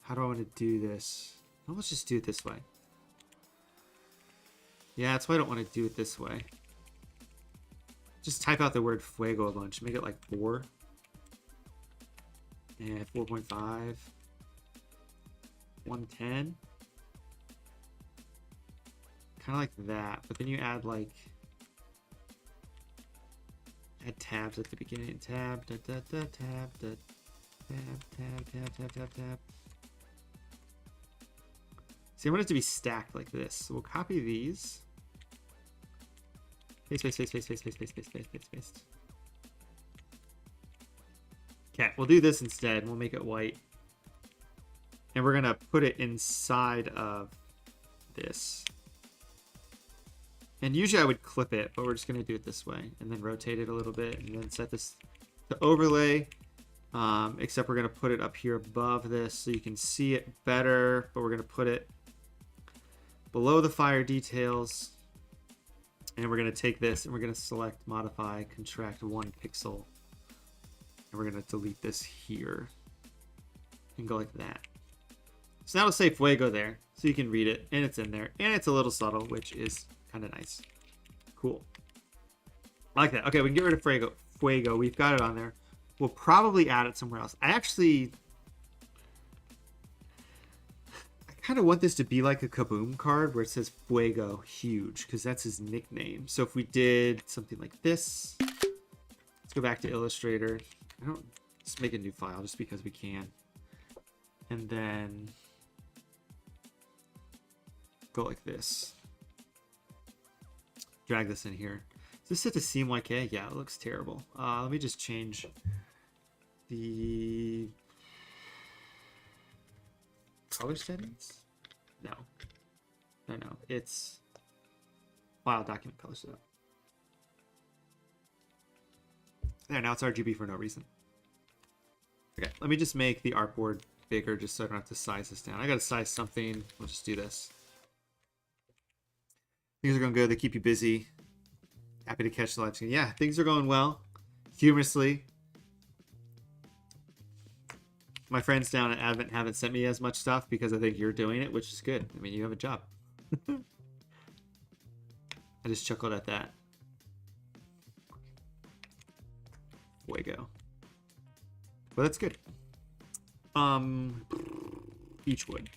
How do I want to do this? Well, let's just do it this way. Yeah, that's why I don't want to do it this way. Just type out the word fuego a bunch. Make it like 4. And 4.5. 110. Kind of like that. But then you add like... Add tabs at the beginning. Tab, da, da, da, tab, da, tab, tab, tab, tab, tab, tab. See, I want it to be stacked like this. So we'll copy these. Paste, paste, paste, paste, paste, paste, paste, paste, paste, paste, paste. Okay, we'll do this instead. We'll make it white. And we're going to put it inside of this. And usually I would clip it, but we're just going to do it this way. And then rotate it a little bit. And then set this to overlay. Except we're going to put it up here above this so you can see it better. But we're going to put it below the fire details. And we're going to take this and we're going to select modify, contract 1 pixel. And we're going to delete this here. And go like that. So now it'll say fuego there. So you can read it. And it's in there. And it's a little subtle, which is kind of nice. Cool. I like that. Okay, we can get rid of fuego. We've got it on there. We'll probably add it somewhere else. I kind of want this to be like a Kaboom card where it says Fuego huge because that's his nickname. So if we did something like this, let's go back to Illustrator. Let's make a new file just because we can. And then go like this. Drag this in here. Is this set to seem like a? Yeah, it looks terrible. Let me just change the color settings. No. It's file document color setup. There, now it's RGB for no reason. Okay, let me just make the artboard bigger just so I don't have to size this down. I gotta size something. We'll just do this. Things are going good. They keep you busy. Happy to catch the live stream. Yeah, things are going well. Humorously. My friends down at Advent haven't sent me as much stuff because I think you're doing it, which is good. I mean, you have a job. I just chuckled at that. Fuego. But that's good. Beechwood.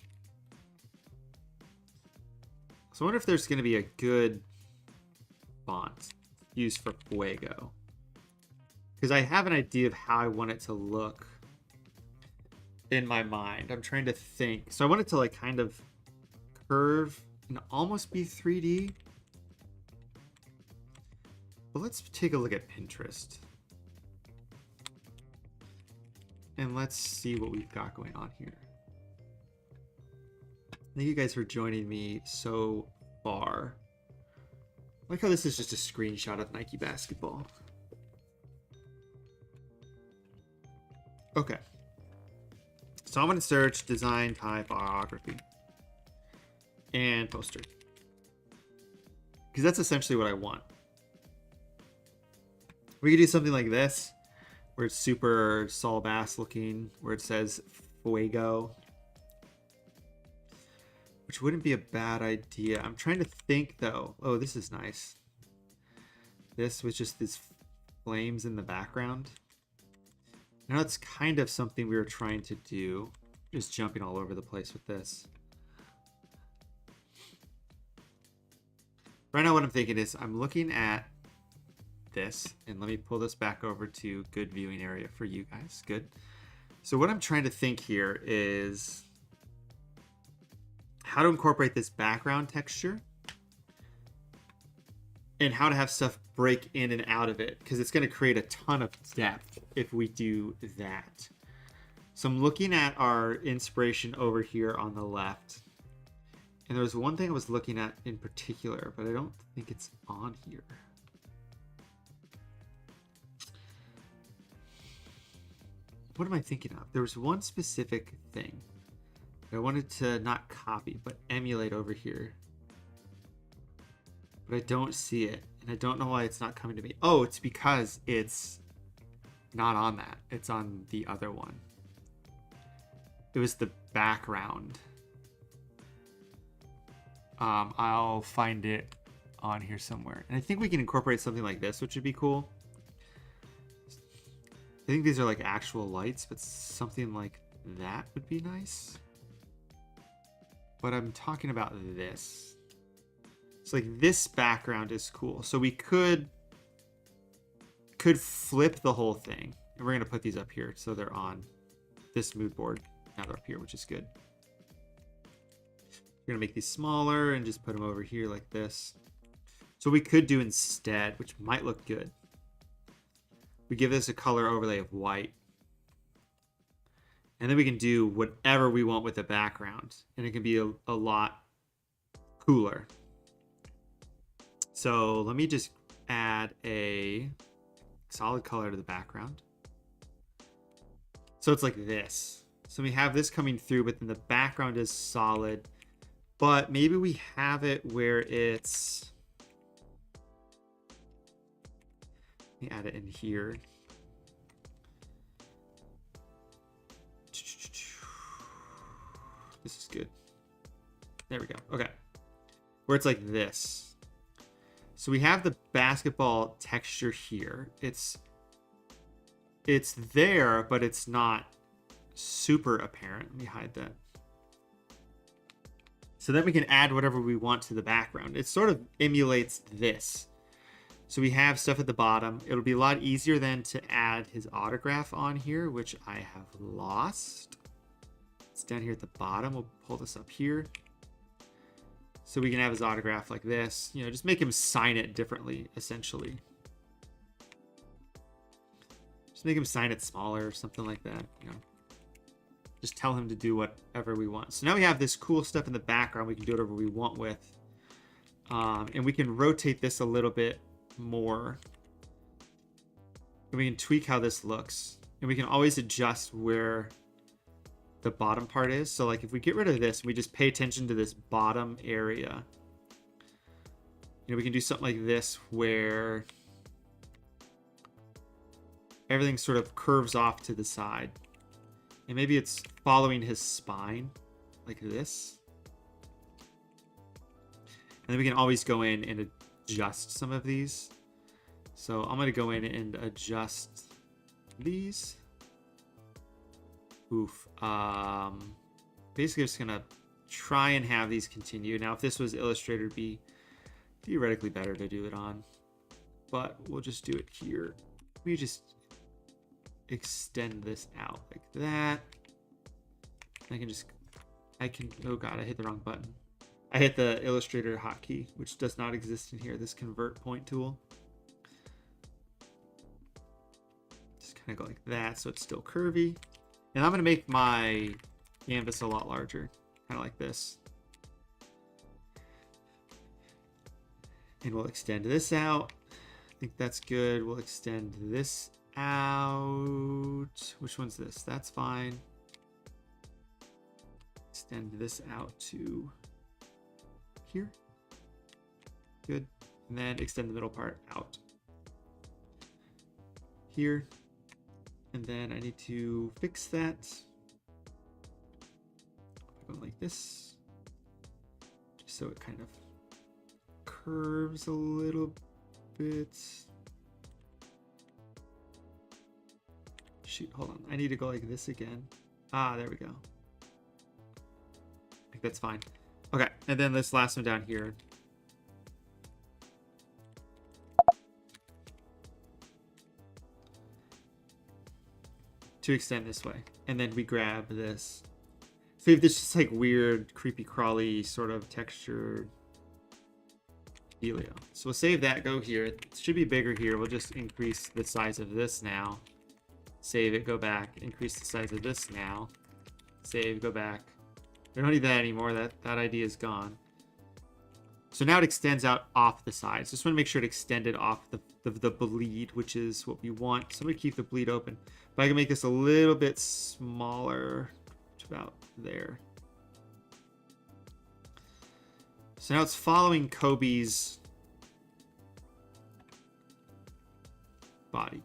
So I wonder if there's going to be a good font used for Fuego. Because I have an idea of how I want it to look in my mind. I'm trying to think. So I want it to like kind of curve and almost be 3D. But let's take a look at Pinterest. And let's see what we've got going on here. Thank you guys for joining me so far. I like how this is just a screenshot of Nike basketball. Okay. So I'm going to search design typography and poster. Because that's essentially what I want. We could do something like this, where it's super Saul Bass looking, where it says Fuego. Which wouldn't be a bad idea. I'm trying to think though. Oh, this is nice. This with just these flames in the background. Now it's kind of something we were trying to do. Just jumping all over the place with this. Right now what I'm thinking is I'm looking at this, and let me pull this back over to good viewing area for you guys. Good. So what I'm trying to think here is how to incorporate this background texture and how to have stuff break in and out of it, because it's going to create a ton of depth if we do that. So I'm looking at our inspiration over here on the left, and there was one thing I was looking at in particular, but I don't think it's on here. What am I thinking of? There was one specific thing I wanted to not copy, but emulate over here. But I don't see it, and I don't know why it's not coming to me. Oh, it's because it's not on that. It's on the other one. It was the background. I'll find it on here somewhere. And I think we can incorporate something like this, which would be cool. I think these are like actual lights, but something like that would be nice. But I'm talking about this. So like this background is cool. So we could flip the whole thing. And we're going to put these up here so they're on this mood board. Now they're up here, which is good. We're going to make these smaller and just put them over here like this. So we could do instead, which might look good. We give this a color overlay of white. And then we can do whatever we want with the background. And it can be a lot cooler. So let me just add a solid color to the background. So it's like this. So we have this coming through, but then the background is solid. But maybe we have it where it's... Let me add it in here. This is good. There we go. Okay. Where it's like this. So we have the basketball texture here. It's there, but it's not super apparent. Let me hide that. So then we can add whatever we want to the background. It sort of emulates this. So we have stuff at the bottom. It'll be a lot easier then to add his autograph on here, which I have lost. It's down here at the bottom. We'll pull this up here. So we can have his autograph like this. You know, just make him sign it differently, essentially. Just make him sign it smaller or something like that, you know. Just tell him to do whatever we want. So now we have this cool stuff in the background we can do whatever we want with. And we can rotate this a little bit more. And we can tweak how this looks. And we can always adjust where the bottom part is. So like if we get rid of this, we just pay attention to this bottom area. You know, we can do something like this where everything sort of curves off to the side. And maybe it's following his spine like this. And then we can always go in and adjust some of these. So I'm going to go in and adjust these. Oof. Basically just going to try and have these continue. Now, if this was Illustrator, it'd be theoretically better to do it on. But we'll just do it here. We just extend this out like that. Oh God, I hit the wrong button. I hit the Illustrator hotkey, which does not exist in here, this convert point tool. Just kind of go like that so it's still curvy. And I'm going to make my canvas a lot larger, kind of like this. And we'll extend this out. I think that's good. We'll extend this out. Which one's this? That's fine. Extend this out to here. Good. And then extend the middle part out here. And then I need to fix that. Go like this. Just so it kind of curves a little bit. Shoot, hold on. I need to go like this again. Ah, there we go. I think that's fine. Okay, and then this last one down here. To extend this way. And then we grab this. So we have this just like weird, creepy crawly sort of textured dealio. So we'll save that, go here. It should be bigger here. We'll just increase the size of this now. Save it, go back, increase the size of this now. Save, go back. We don't need that anymore. That idea is gone. So now it extends out off the sides. Just want to make sure it extended off the bleed, which is what we want. So I'm going to keep the bleed open. But I can make this a little bit smaller to about there. So now it's following Koby's body.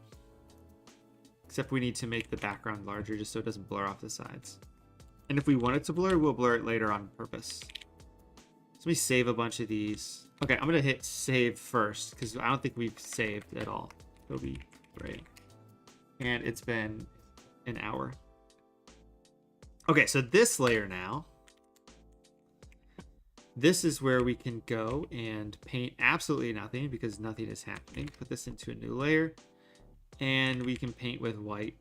Except we need to make the background larger just so it doesn't blur off the sides. And if we want it to blur, we'll blur it later on purpose. So let me save a bunch of these. Okay, I'm going to hit save first because I don't think we've saved at all. Koby, right? And it's been an hour. Okay, so this layer now. This is where we can go and paint absolutely nothing because nothing is happening. Put this into a new layer. And we can paint with white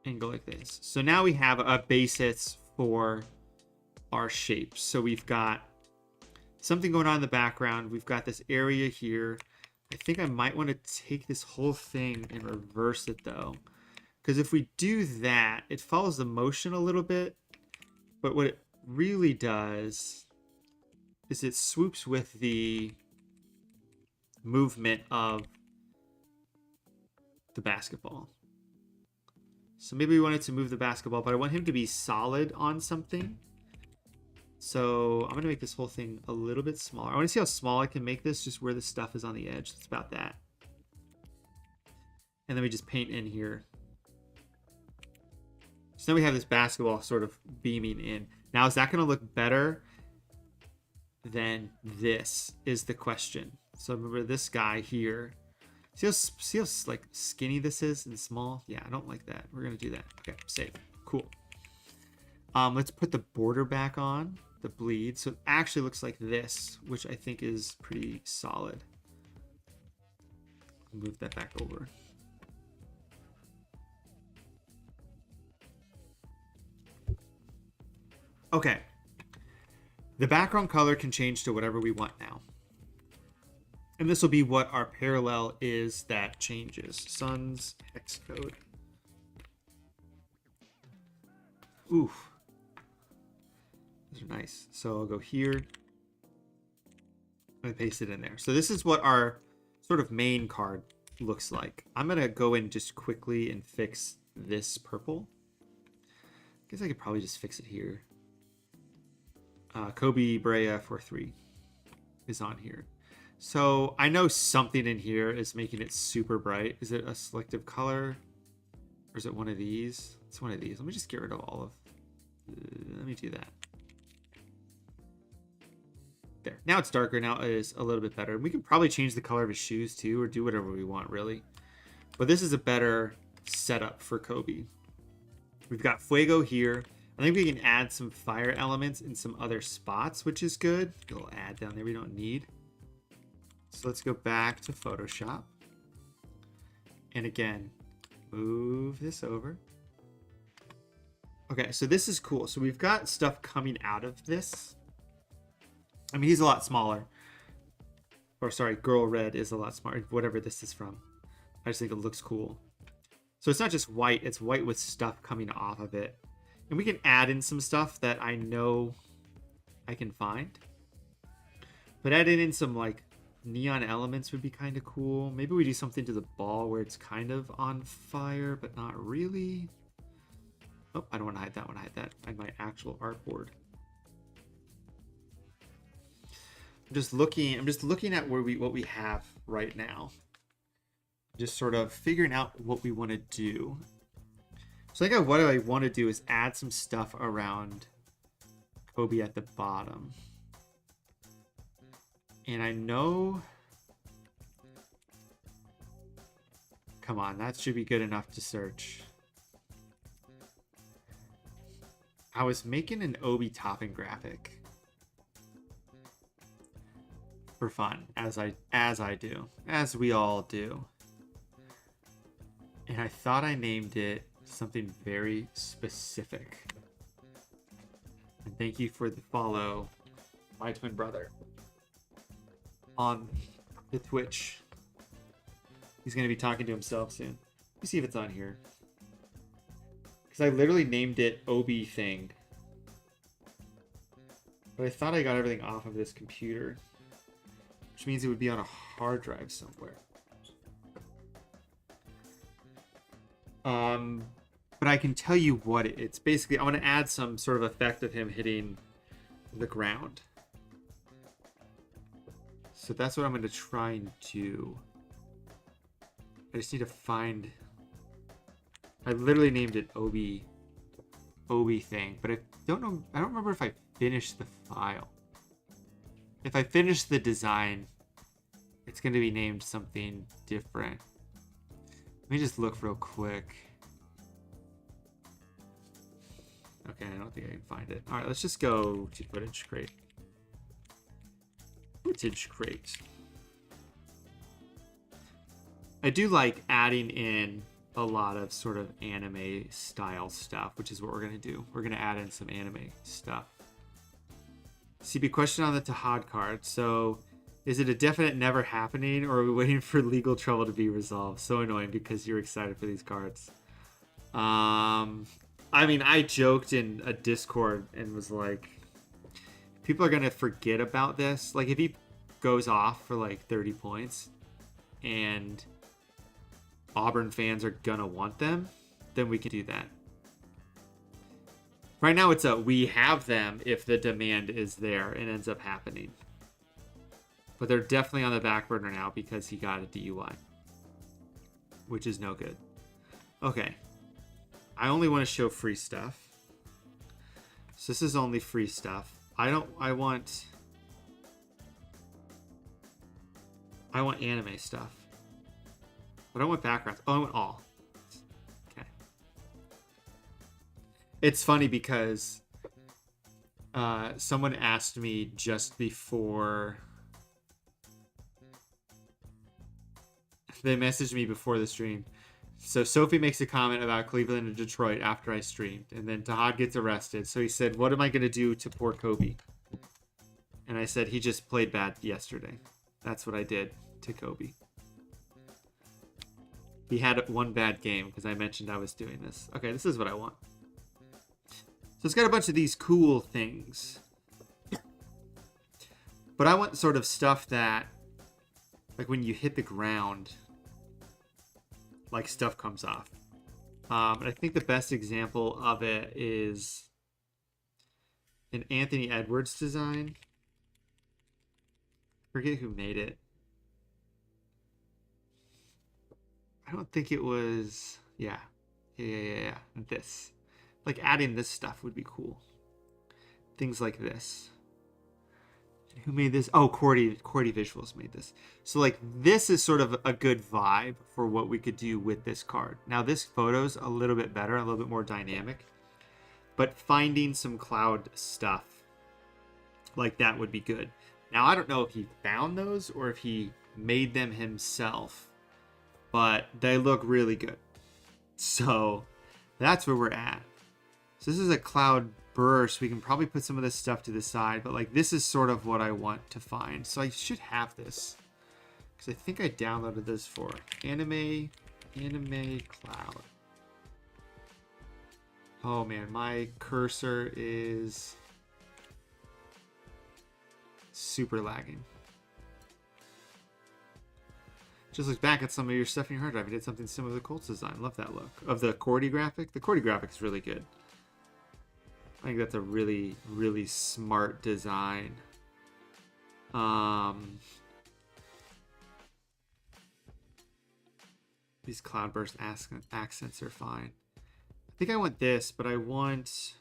and go like this. So now we have a basis for our shapes. So we've got something going on in the background. We've got this area here. I think I might want to take this whole thing and reverse it though. Because if we do that, it follows the motion a little bit. But what it really does is it swoops with the movement of the basketball. So maybe we wanted to move the basketball, but I want him to be solid on something. So I'm going to make this whole thing a little bit smaller. I want to see how small I can make this, just where the stuff is on the edge. It's about that. And then we just paint in here. So now we have this basketball sort of beaming in. Now, is that going to look better than this is the question. So remember this guy here. See how like skinny this is and small? Yeah, I don't like that. We're going to do that. Okay, save. Cool. Let's put the border back on, the bleed. So it actually looks like this, which I think is pretty solid. Move that back over. Okay. The background color can change to whatever we want now. And this will be what our parallel is that changes. Sun's hex code. Oof. Those are nice. So I'll go here. I paste it in there. So this is what our sort of main card looks like. I'm going to go in just quickly and fix this purple. I guess I could probably just fix it here. Koby Brea for 3 is on here. So I know something in here is making it super bright. Is it a selective color? Or is it one of these? It's one of these. Let me just get rid of all of... let me do that. There. Now it's darker. Now it is a little bit better. We can probably change the color of his shoes too, or do whatever we want, really. But this is a better setup for Koby. We've got Fuego here. I think we can add some fire elements in some other spots, which is good. A little add down there we don't need. So let's go back to Photoshop. And again, move this over. Okay, so this is cool. So we've got stuff coming out of this. I mean, he's a lot smaller. Or sorry, Girl Red is a lot smaller. Whatever this is from. I just think it looks cool. So it's not just white. It's white with stuff coming off of it. And we can add in some stuff that I know I can find. But adding in some like neon elements would be kind of cool. Maybe we do something to the ball where it's kind of on fire, but not really. Oh, I don't want to hide that. I want to hide that on my actual artboard. I'm just looking at what we have right now. Just sort of figuring out what we want to do. So I think what I want to do is add some stuff around Koby at the bottom. And I know... Come on, that should be good enough to search. I was making an Obi topping graphic. For fun, as I do. As we all do. And I thought I named it something very specific. And thank you for the follow, my twin brother, on the Twitch. He's going to be talking to himself soon. Let me see if it's on here. Because I literally named it Obi thing. But I thought I got everything off of this computer. Which means it would be on a hard drive somewhere. But I can tell you what it's basically. I want to add some sort of effect of him hitting the ground. So that's what I'm going to try and do. I just need to find... I literally named it Obi thing, but I don't know. I don't remember if I finished the file. If I finish the design, it's going to be named something different. Let me just look real quick. Okay, I don't think I can find it. All right, let's just go to footage crate. Footage crate. I do like adding in a lot of sort of anime style stuff, which is what we're going to do. We're going to add in some anime stuff. CB, question on the Tahad card. So, is it a definite never happening, or are we waiting for legal trouble to be resolved? So annoying because you're excited for these cards. I mean, I joked in a Discord and was like, people are going to forget about this. Like, if he goes off for like 30 points and Auburn fans are going to want them, then we can do that. Right now it's a we have them if the demand is there and ends up happening. But they're definitely on the back burner now because he got a DUI. Which is no good. Okay. I only want to show free stuff. So this is only free stuff. I want anime stuff. But I want backgrounds. Oh, I want all. Okay. It's funny because someone asked me just before... They messaged me before the stream. So Sophie makes a comment about Cleveland and Detroit after I streamed. And then Tahad gets arrested. So he said, what am I going to do to poor Koby? And I said, he just played bad yesterday. That's what I did to Koby. He had one bad game because I mentioned I was doing this. Okay, this is what I want. So it's got a bunch of these cool things. But I want sort of stuff that, like when you hit the ground, like stuff comes off. And I think the best example of it is an Anthony Edwards design. I forget who made it. I don't think it was. Yeah. This. Like adding this stuff would be cool. Things like this. Who made this? Oh, Koby Visuals made this. So like this is sort of a good vibe for what we could do with this card. Now this photo's a little bit better, a little bit more dynamic. But finding some cloud stuff like that would be good. Now I don't know if he found those or if he made them himself, but they look really good. So that's where we're at. So this is a cloud burst. We can probably put some of this stuff to the side, but like this is sort of what I want to find. So I should have this because I think I downloaded this for anime cloud. Oh man, my cursor is super lagging. Just look back at some of your stuff in your hard drive. You did something similar to the Colts design. Love that look. Of the Koby graphic. The Koby graphic is really good. I think that's a really, really smart design. These cloudburst accents are fine. I think I want this, but I want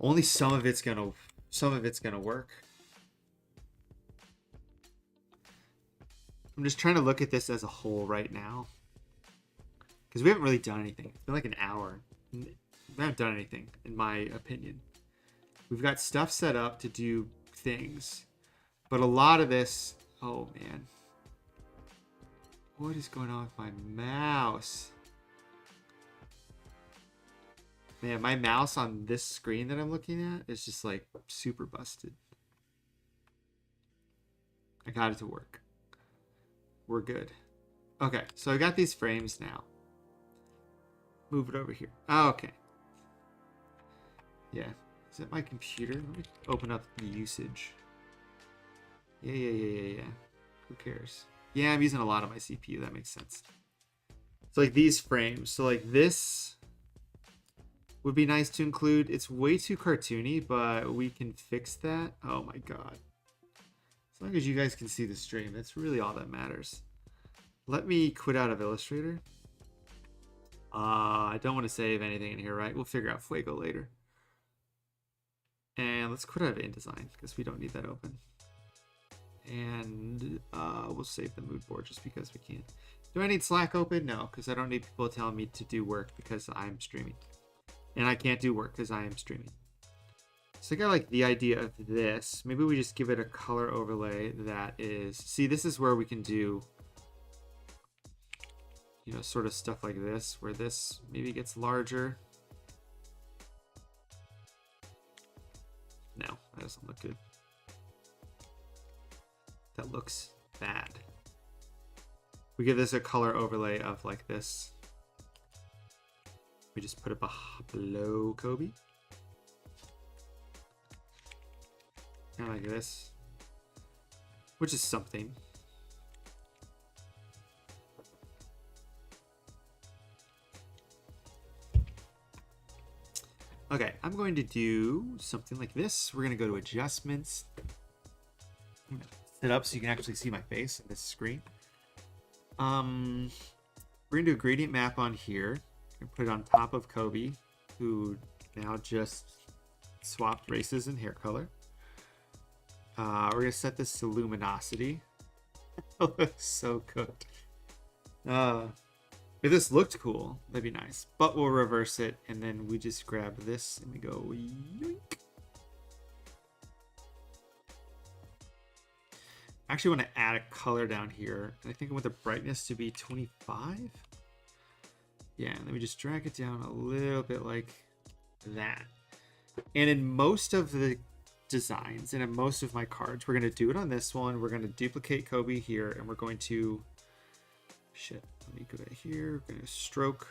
only some of it's gonna work. I'm just trying to look at this as a whole right now. Because we haven't really done anything. It's been like an hour. We haven't done anything, in my opinion. We've got stuff set up to do things. But a lot of this... Oh, man. What is going on with my mouse? Man, my mouse on this screen that I'm looking at is just like super busted. I got it to work. We're good. Okay, so I got these frames now. Move it over here. Oh, okay. Yeah. Is that my computer? Let me open up the usage. Yeah. Who cares? Yeah, I'm using a lot of my CPU. That makes sense. So like these frames. So like this would be nice to include. It's way too cartoony, but we can fix that. Oh my god. As long as you guys can see the stream, that's really all that matters. Let me quit out of Illustrator. I don't want to save anything in here, right? We'll figure out Fuego later. And let's quit out of InDesign because we don't need that open. And we'll save the mood board just because we can. Do I need Slack open? No, because I don't need people telling me to do work because I'm streaming. And I can't do work because I am streaming. So I got like the idea of this. Maybe we just give it a color overlay that is... See, this is where we can do, you know, sort of stuff like this, where this maybe gets larger. No, that doesn't look good. That looks bad. We give this a color overlay of like this. We just put it below Koby. Kind of like this, which is something. Okay, I'm going to do something like this. We're going to go to adjustments. I'm going to set up so you can actually see my face in this screen. We're going to do a gradient map on here and put it on top of Koby, who now just swapped races and hair color. We're going to set this to luminosity. It looks so cooked. If this looked cool, that'd be nice. But we'll reverse it, and then we just grab this, and we go yoink. I actually want to add a color down here. And I think I want the brightness to be 25. Yeah, and then we just drag it down a little bit like that. And in most of the designs and in most of my cards, we're going to do it on this one. We're going to duplicate Koby here, and we're going to... Shit, let me go to here. We're going to stroke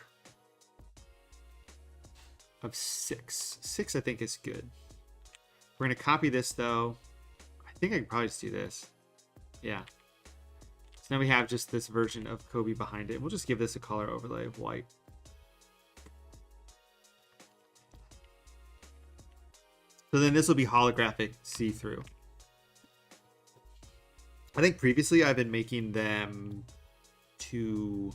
of 6. 6, I think, is good. We're going to copy this, though. I think I can probably just do this. Yeah. So now we have just this version of Koby behind it. We'll just give this a color overlay of white. So then this will be holographic see-through. I think previously I've been making them too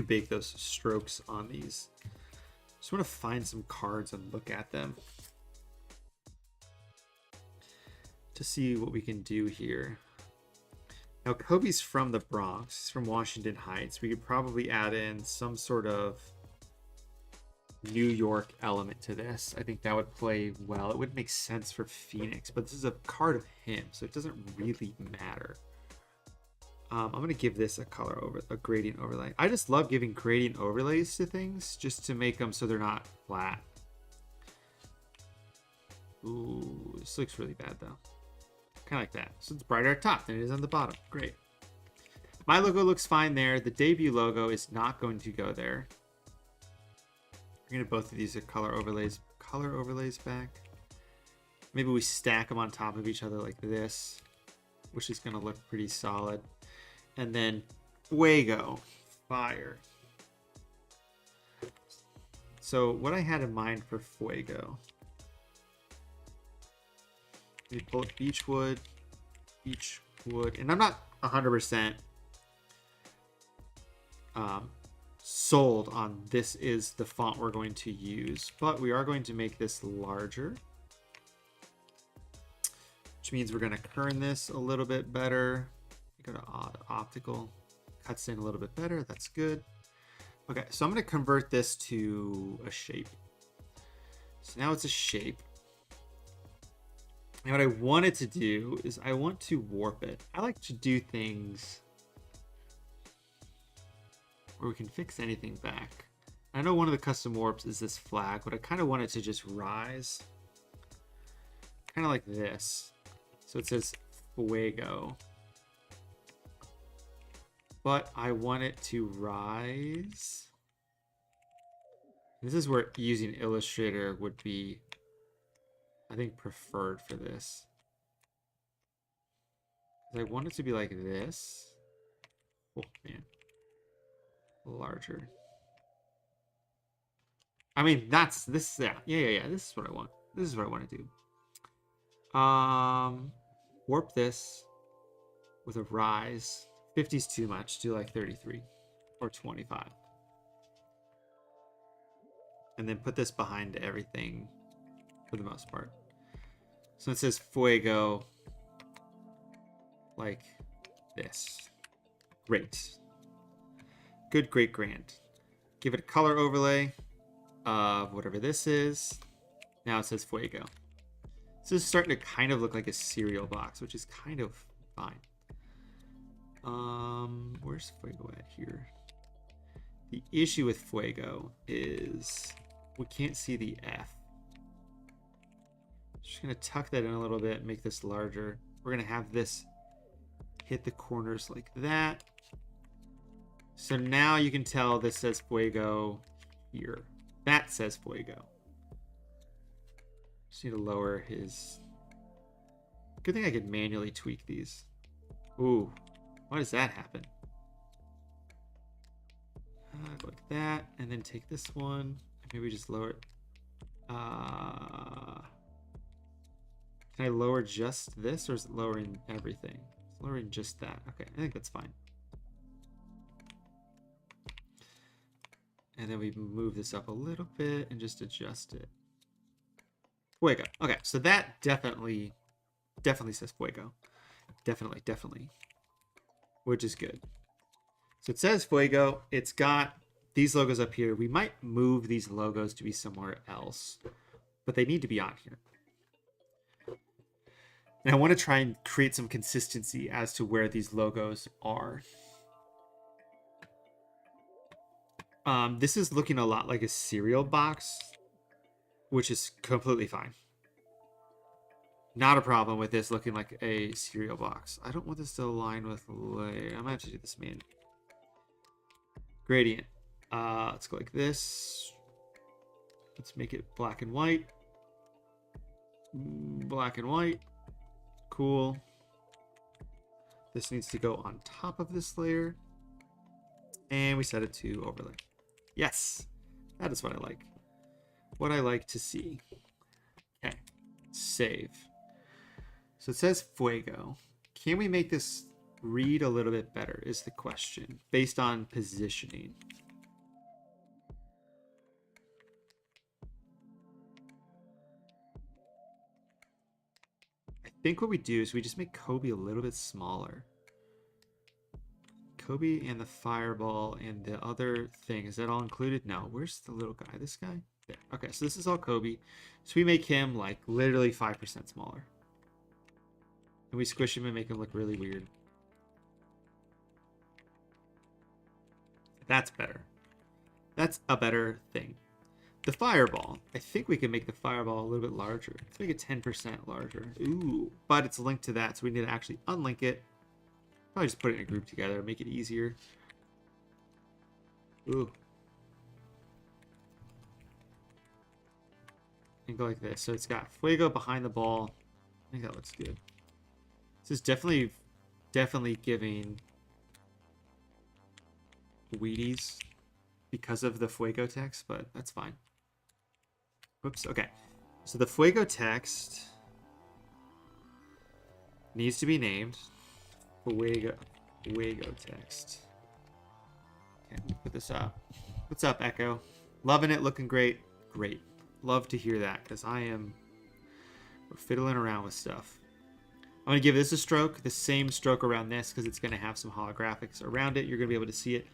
big, those strokes on these. Just want to find some cards and look at them to see what we can do here. Now, Koby's from the Bronx. He's from Washington Heights. We could probably add in some sort of New York element to this. I think that would play well. It would make sense for Phoenix, but this is a card of him, so it doesn't really matter. I'm going to give this a gradient overlay. I just love giving gradient overlays to things just to make them so they're not flat. Ooh, this looks really bad though. Kind of like that. So it's brighter at top than it is on the bottom. Great. My logo looks fine there. The debut logo is not going to go there. We're going to both of these are color overlays back. Maybe we stack them on top of each other like this, which is going to look pretty solid. And then Fuego, fire. So what I had in mind for Fuego, we pull up Beechwood, and I'm not 100% sold on this is the font we're going to use, but we are going to make this larger, which means we're going to kern this a little bit better. Go to optical, cuts in a little bit better. That's good. Okay, so I'm going to convert this to a shape. So now it's a shape. And what I wanted to do is I want to warp it. I like to do things where we can fix anything back. I know one of the custom warps is this flag, but I kind of want it to just rise. Kind of like this. So it says Fuego. But I want it to rise. This is where using Illustrator would be, I think, preferred for this. I want it to be like this. Oh, man. Larger. I mean, that's this. Yeah. This is what I want. This is what I want to do. Warp this with a rise. 50 is too much. Do like 33 or 25. And then put this behind everything for the most part. So it says Fuego like this. Great. Good, great, grand. Give it a color overlay of whatever this is. Now it says Fuego. So this is starting to kind of look like a cereal box, which is kind of fine. Where's Fuego at here? The issue with Fuego is we can't see the F. Just gonna tuck that in a little bit, make this larger. We're gonna have this hit the corners like that. So now you can tell this says Fuego here. That says Fuego. Just need to lower his. Good thing I could manually tweak these. Ooh, why does that happen? Go like that, and then take this one. Maybe just lower it. Can I lower just this, or is it lowering everything? It's lowering just that. Okay, I think that's fine. And then we move this up a little bit and just adjust it. Fuego. Okay, so that definitely says Fuego. Definitely. Which is good. So it says Fuego. It's got these logos up here. We might move these logos to be somewhere else, but they need to be on here. And I want to try and create some consistency as to where these logos are. This is looking a lot like a cereal box, which is completely fine. Not a problem with this looking like a cereal box. I don't want this to align with layer. I might have to do this manually. Gradient. Let's go like this. Let's make it black and white. Black and white. Cool. This needs to go on top of this layer. And we set it to overlay. Yes, that is what I like. What I like to see. Okay, save. So it says Fuego. Can we make this read a little bit better is the question, based on positioning. I think what we do is we just make Koby a little bit smaller. Koby and the fireball and the other thing, is that all included? No, where's the little guy? This guy? There. Okay, so this is all Koby. So we make him like literally 5% smaller. And we squish him and make him look really weird. That's better. That's a better thing. The fireball. I think we can make the fireball a little bit larger. Let's make it 10% larger. Ooh, but it's linked to that, so we need to actually unlink it. Probably just put it in a group together, make it easier. Ooh. And go like this. So it's got Fuego behind the ball. I think that looks good. This is definitely giving Wheaties because of the Fuego text, but that's fine. Whoops, okay. So the Fuego text needs to be named Fuego text. Okay, put this up. What's up, Echo? Loving it, looking great. Great. Love to hear that, because we're fiddling around with stuff. I'm going to give this a stroke, the same stroke around this, because it's going to have some holographics around it. You're going to be able to see it.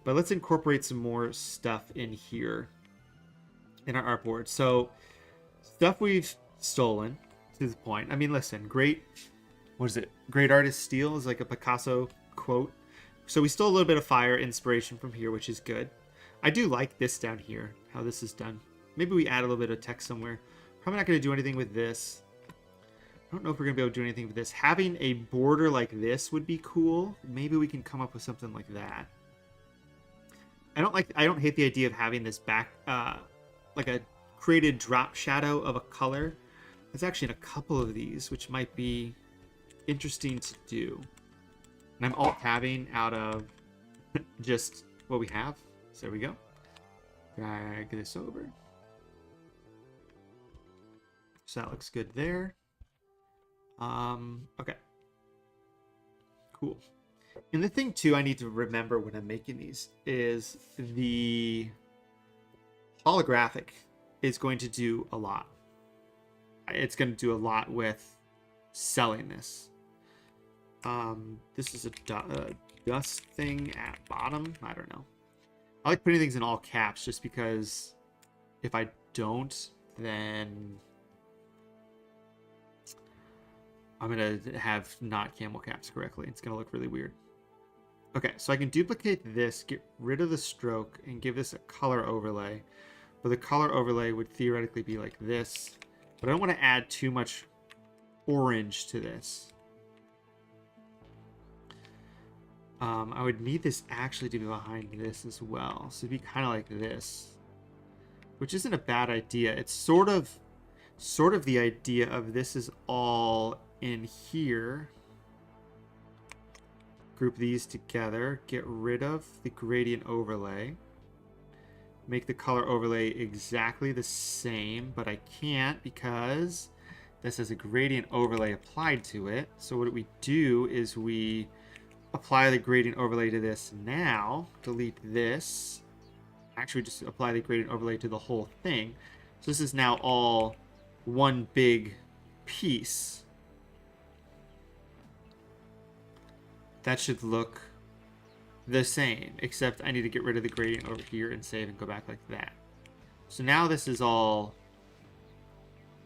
But let's incorporate some more stuff in here in our artboard. So, stuff we've stolen to the point. I mean, listen, great artist steal is like a Picasso quote. So we stole a little bit of fire inspiration from here, which is good. I do like this down here, how this is done. Maybe we add a little bit of text somewhere. Probably not going to do anything with this. I don't know if we're going to be able to do anything with this. Having a border like this would be cool. Maybe we can come up with something like that. I don't hate the idea of having this back, like a created drop shadow of a color. There's actually a couple of these, which might be interesting to do. And I'm alt-tabbing out of just what we have. So there we go. Drag this over. So that looks good there. Okay. Cool. And the thing, too, I need to remember when I'm making these is the holographic is going to do a lot. It's going to do a lot with selling this. This is a dust thing at bottom. I don't know. I like putting things in all caps just because if I don't, then I'm going to have not camel caps correctly. It's going to look really weird. Okay, so I can duplicate this, get rid of the stroke, and give this a color overlay. But the color overlay would theoretically be like this. But I don't want to add too much orange to this. I would need this actually to be behind this as well. So it'd be kind of like this. Which isn't a bad idea. It's sort of the idea of this is all in here. Group these together, get rid of the gradient overlay, make the color overlay exactly the same, but I can't because this has a gradient overlay applied to it. So what we do is we apply the gradient overlay to this now, delete this, actually just apply the gradient overlay to the whole thing. So this is now all one big piece. That should look the same, except I need to get rid of the gradient over here and save and go back like that. So now this is all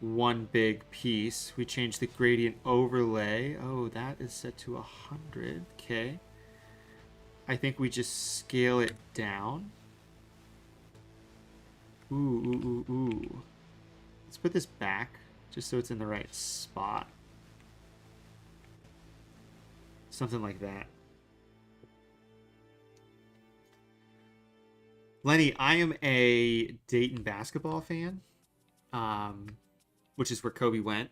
one big piece. We change the gradient overlay. Oh, that is set to 100. Okay. I think we just scale it down. Ooh. Let's put this back just so it's in the right spot. Something like that. Lenny, I am a Dayton basketball fan. which is where Kobe went.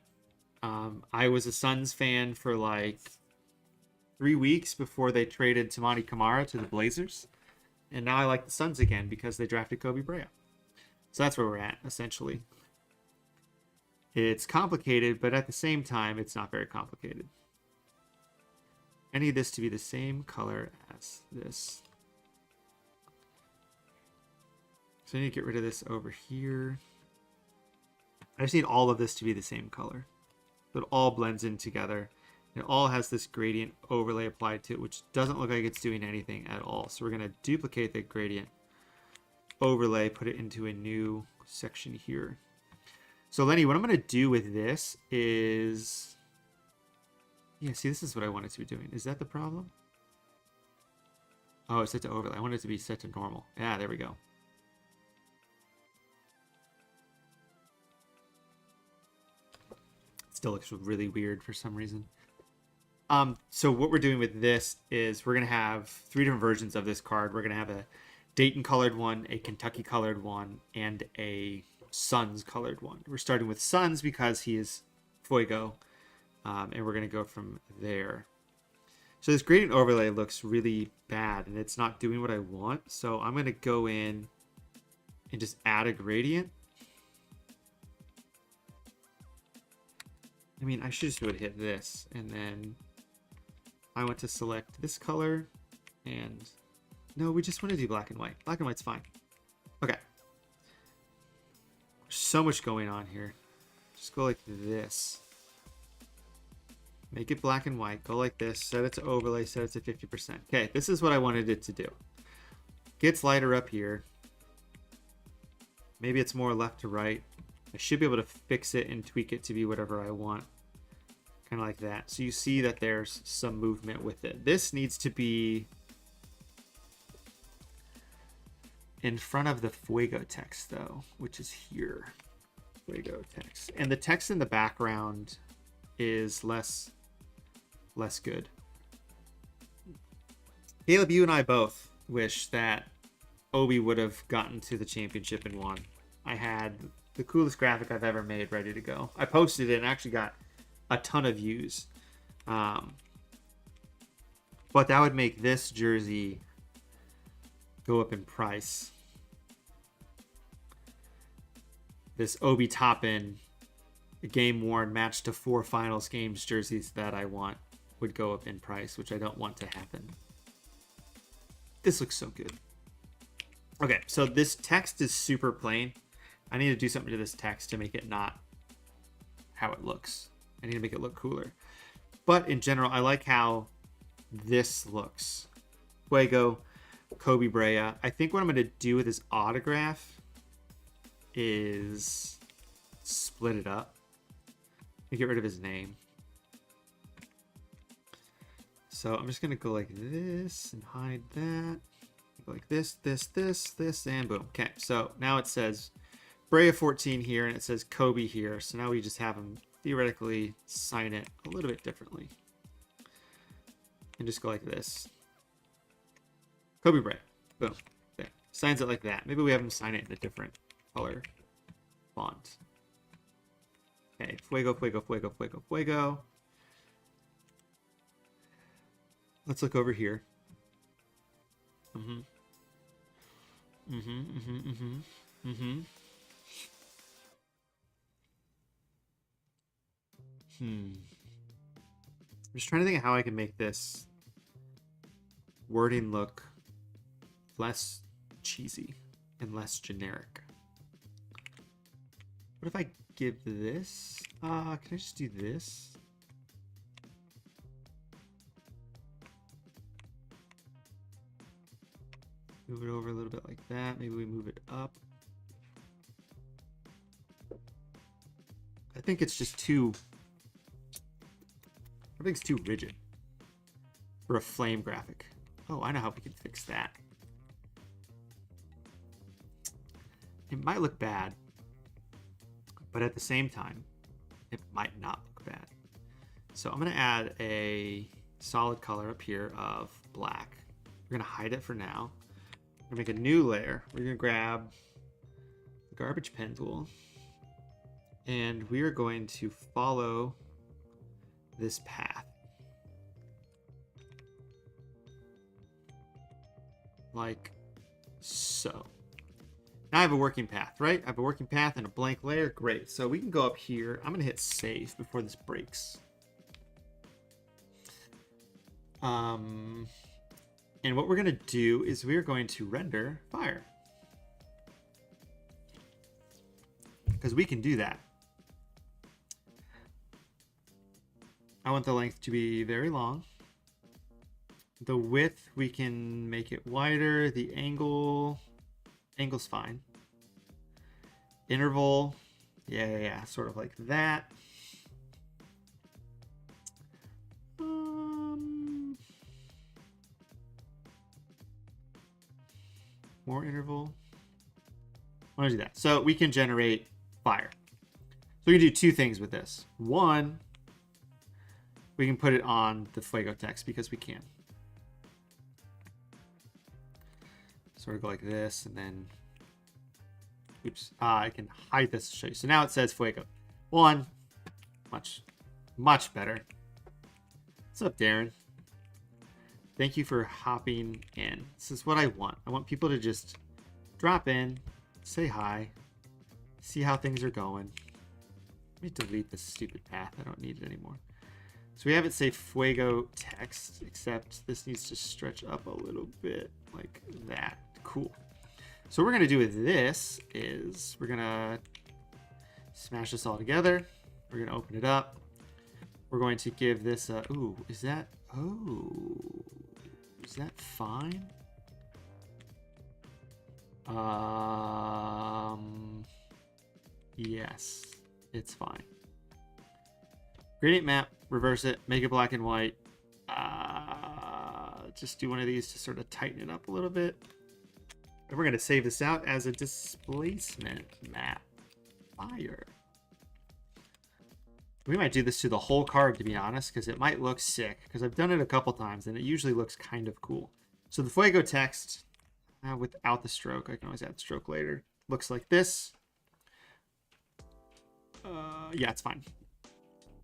I was a Suns fan for like 3 weeks before they traded Tamani Kamara to the Blazers. And now I like the Suns again because they drafted Koby Brea. So that's where we're at, essentially. It's complicated, but at the same time, it's not very complicated. I need this to be the same color as this. So I need to get rid of this over here. I just need all of this to be the same color. So it all blends in together. It all has this gradient overlay applied to it, which doesn't look like it's doing anything at all. So we're going to duplicate the gradient overlay, put it into a new section here. So Lenny, what I'm going to do with this is... Yeah, see, this is what I want it to be doing. Is that the problem? Oh, it's set to overlay. I want it to be set to normal. Yeah, there we go. Still looks really weird for some reason. So what we're doing with this is we're going to have 3 different versions of this card. We're going to have a Dayton colored one, a Kentucky colored one, and a Suns colored one. We're starting with Suns because he is Fuego, and we're going to go from there. So this gradient overlay looks really bad, and it's not doing what I want. So I'm going to go in and just add a gradient. I mean, I should just would hit this, and then I want to select this color, and no, we just want to do black and white. Black and white's fine. Okay. So much going on here. Just go like this. Make it black and white. Go like this. Set it to overlay. Set it to 50%. Okay, this is what I wanted it to do. Gets lighter up here. Maybe it's more left to right. I should be able to fix it and tweak it to be whatever I want. Kind of like that. So you see that there's some movement with it. This needs to be in front of the Fuego text, though, which is here. Fuego text. And the text in the background is less good. Caleb, you and I both wish that Obi would have gotten to the championship and won. I had the coolest graphic I've ever made ready to go. I posted it and actually got a ton of views. But that would make this jersey go up in price. This Obi Toppin game worn match to 4 finals games jerseys that I want would go up in price, which I don't want to happen. This looks so good. Okay, so this text is super plain. I need to do something to this text to make it not how it looks. I need to make it look cooler. But in general, I like how this looks. Fuego, Koby Brea. I think what I'm going to do with his autograph is split it up and get rid of his name. So I'm just going to go like this and hide that. Go like this, and boom. Okay, so now it says Brea 14 here, and it says Koby here. So now we just have him theoretically sign it a little bit differently. And just go like this. Koby Brea. Boom. There. Signs it like that. Maybe we have him sign it in a different color font. Okay, Fuego, Fuego, Fuego, Fuego, Fuego. Let's look over here. I'm just trying to think of how I can make this wording look less cheesy and less generic. What if I give this? Can I just do this? Move it over a little bit like that. Maybe we move it up. I think it's just too... I think it's too rigid for a flame graphic. Oh, I know how we can fix that. It might look bad, but at the same time, it might not look bad. So I'm going to add a solid color up here of black. We're going to hide it for now. We're going to make a new layer. We're going to grab the garbage pen tool. And we are going to follow this path. Like so. Now I have a working path, right? I have a working path and a blank layer. Great. So we can go up here. I'm going to hit save before this breaks. And what we're going to do is we're going to render fire. Because we can do that. I want the length to be very long. The width, we can make it wider. The angle's fine. Interval, yeah, sort of like that. More interval. I want to do that. So we can generate fire. So we can do two things with this. One, we can put it on the Fuego text because we can. Sort of go like this, and then, oops, I can hide this to show you. So now it says Fuego. One, much better. What's up, Darren? Thank you for hopping in. This is what I want. I want people to just drop in, say hi, see how things are going. Let me delete this stupid path. I don't need it anymore. So we have it say Fuego text, except this needs to stretch up a little bit like that. Cool. So what we're going to do with this is we're going to smash this all together. We're going to open it up. We're going to give this a, ooh, is that fine? Yes, it's fine. Gradient map, reverse it, make it black and white. Just do one of these to sort of tighten it up a little bit. And we're going to save this out as a displacement map. Fire. We might do this to the whole card, to be honest, because it might look sick. Because I've done it a couple times, and it usually looks kind of cool. So the Fuego text, without the stroke, I can always add the stroke later, looks like this. Yeah, it's fine.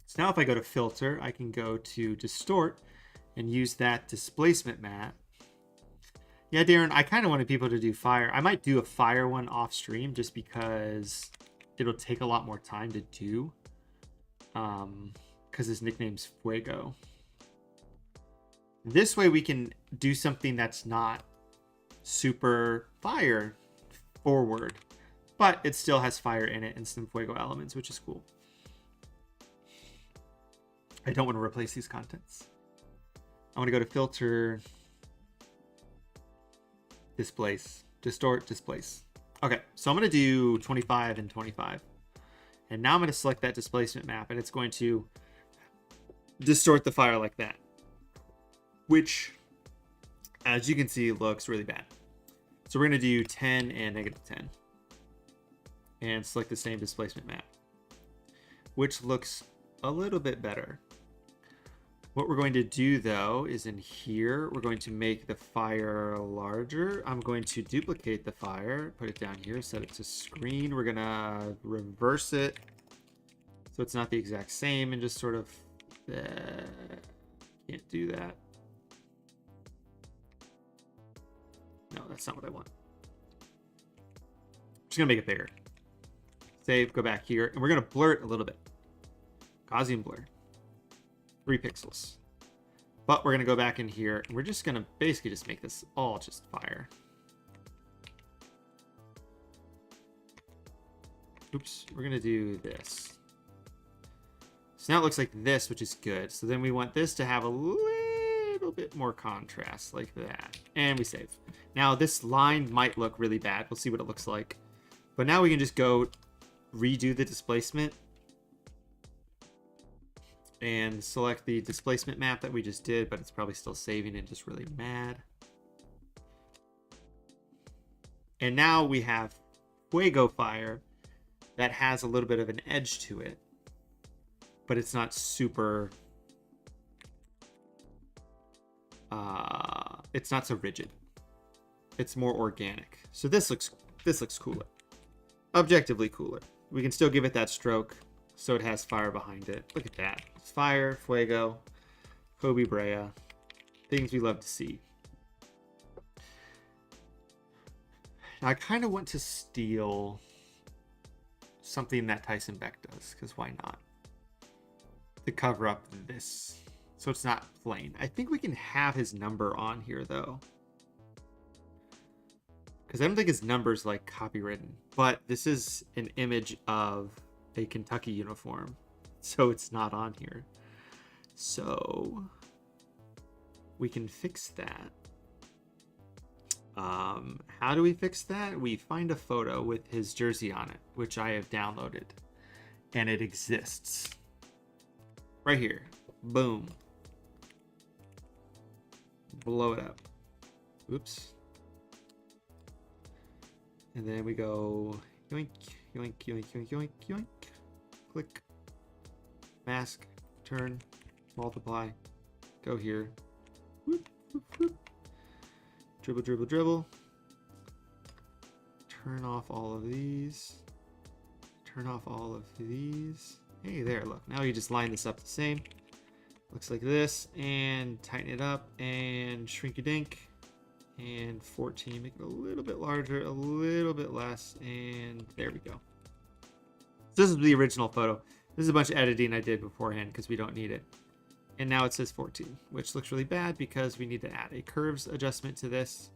So now if I go to filter, I can go to distort and use that displacement map. Yeah, Darren, I kind of wanted people to do fire. I might do a fire one off stream just because it'll take a lot more time to do. Because his nickname's Fuego. This way we can do something that's not super fire forward, but it still has fire in it and some Fuego elements, which is cool. I don't want to replace these contents. I want to go to filter, displace, distort, displace. Okay, so I'm going to do 25 and 25. And now I'm going to select that displacement map, and it's going to distort the fire like that, which, as you can see, looks really bad. So we're going to do 10 and -10 and select the same displacement map, which looks a little bit better. What we're going to do, though, is in here, we're going to make the fire larger. I'm going to duplicate the fire, put it down here, set it to screen. We're going to reverse it so it's not the exact same, and just sort of, can't do that. No, that's not what I want. I'm just going to make it bigger. Save, go back here, and we're going to blur it a little bit. Gaussian blur. 3 pixels. But we're going to go back in here, and we're just going to basically just make this all just fire. Oops, we're going to do this. So now it looks like this, which is good. So then we want this to have a little bit more contrast, like that. And we save. Now this line might look really bad. We'll see what it looks like. But now we can just go redo the displacement and select the displacement map that we just did, but it's probably still saving and just really mad. And now we have Fuego fire that has a little bit of an edge to it, but it's not super, it's not so rigid. It's more organic. So this looks cooler, objectively cooler. we can still give it that stroke so it has fire behind it. Look at that. Fire, fuego, Koby Brea. Things we love to see. Now, I kind of want to steal something that Tyson Beck does, because why not? To cover up this, so it's not plain. I think we can have his number on here, though. Because I don't think his number's, like, copywritten. But this is an image of a Kentucky uniform, so it's not on here. So we can fix that. How do we fix that? We find a photo with his jersey on it, which I have downloaded, and it exists right here. Boom. Blow it up. Oops. And then we go yoink, yoink, yoink, yoink, yoink, yoink. Click. Mask. Turn. Multiply. Go here. Whoop, whoop, whoop. Dribble, dribble, dribble. Turn off all of these. Turn off all of these. Hey, there, look. Now you just line this up the same. Looks like this. And tighten it up. And shrink a dink. And 14. Make it a little bit larger, a little bit less. And there we go. So this is the original photo. This is a bunch of editing I did beforehand because we don't need it. And now it says 14, which looks really bad because we need to add a curves adjustment to this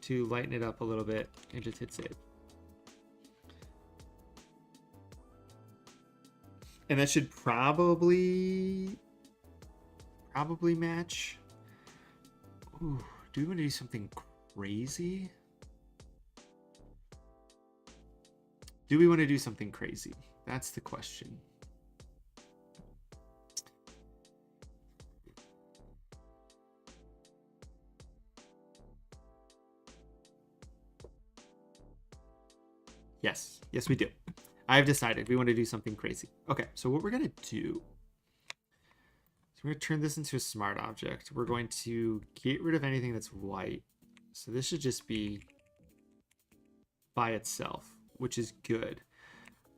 to lighten it up a little bit, and just hit save. And that should probably match. Ooh, do we want to do something crazy? Do we want to do something crazy? That's the question. Yes. Yes, we do. I've decided we want to do something crazy. Okay, so what we're going to do is we're going to turn this into a smart object. We're going to get rid of anything that's white. So this should just be by itself, which is good.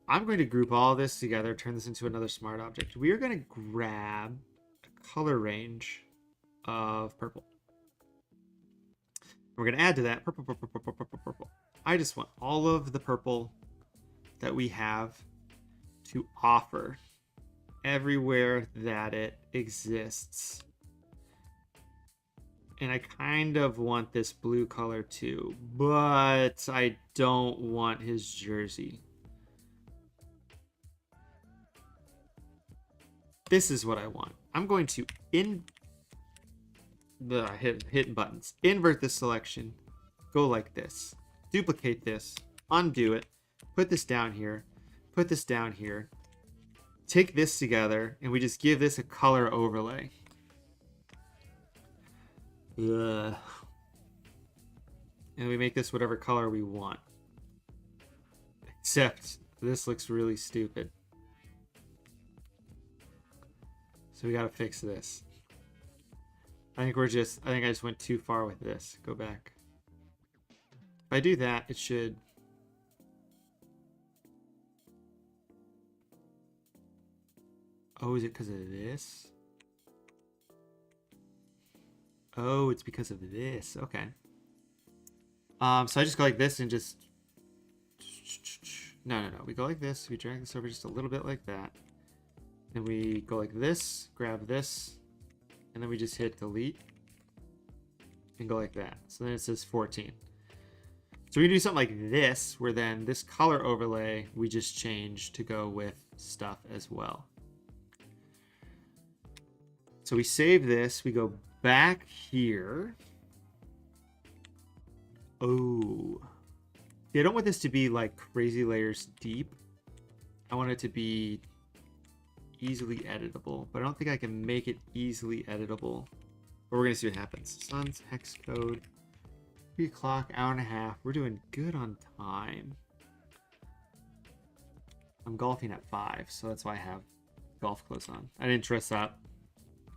I'm going to group all this together, turn this into another smart object. We are going to grab a color range of purple. We're going to add to that purple, purple, purple, purple, purple. I just want all of the purple that we have to offer everywhere that it exists. And I kind of want this blue color too, but I don't want his jersey. This is what I want. I'm going to hitting buttons. Invert this selection. Go like this. Duplicate this. Undo it. Put this down here. Put this down here. Take this together, and we just give this a color overlay. Ugh. And we make this whatever color we want. Except this looks really stupid. So we gotta fix this. I think I just went too far with this. Go back. If I do that, it should. Oh, is it because of this? Oh, it's because of this. Okay. So I just go like this and just. No. We go like this. We drag this over just a little bit like that. Then we go like this, grab this, and then we just hit delete and go like that. So then it says 14. So we can do something like this, where then this color overlay we just change to go with stuff as well. So we save this, we go back here. Oh. See, I don't want this to be like crazy layers deep. I want it to be easily editable, but I don't think I can make it easily editable. But we're gonna see what happens. Sun's hex code, 3 o'clock, hour and a half. We're doing good on time. I'm golfing at 5, so that's why I have golf clothes on. I didn't dress up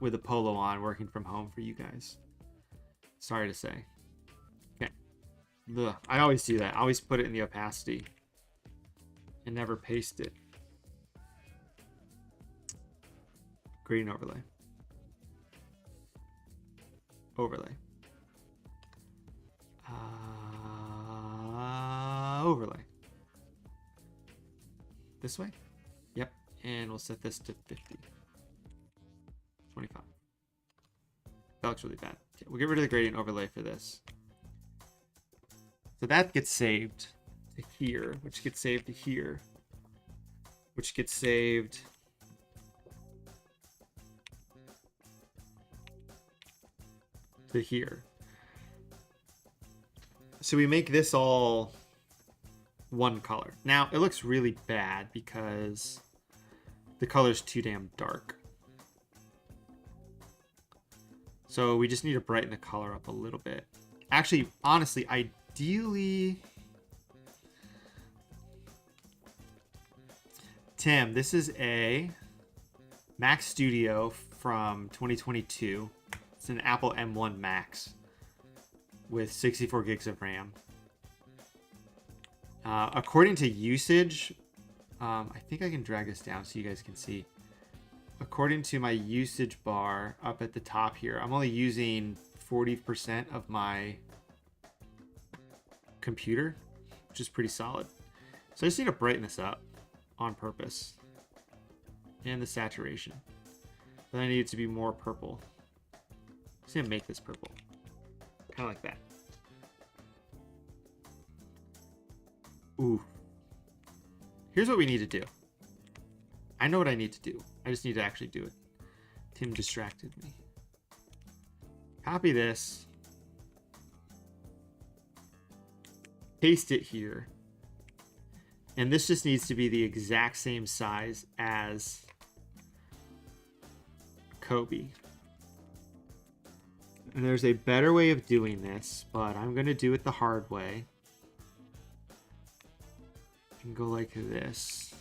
with a polo on working from home for you guys. Sorry to say. Okay. Ugh, I always do that. I always put it in the opacity. and never paste it. Gradient overlay. Overlay. Overlay. This way? Yep. And we'll set this to 50. 25. That looks really bad. Okay, we'll get rid of the gradient overlay for this. So that gets saved to here, which gets saved to here, which gets saved to here. So we make this all one color. Now, it looks really bad because the color's too damn dark. So we just need to brighten the color up a little bit. Actually, honestly, ideally... Tim, this is a Mac Studio from 2022. It's an Apple M1 Max with 64 gigs of RAM. According to usage, I think I can drag this down so you guys can see. According to my usage bar up at the top here, I'm only using 40% of my computer, which is pretty solid. So I just need to brighten this up on purpose. And the saturation. Then I need it to be more purple. I'm just gonna make this purple. Kind of like that. Ooh. Here's what we need to do. I know what I need to do. I just need to actually do it. Tim distracted me. Copy this. Paste it here. And this just needs to be the exact same size as Koby. And there's a better way of doing this, but I'm going to do it the hard way. And go like this.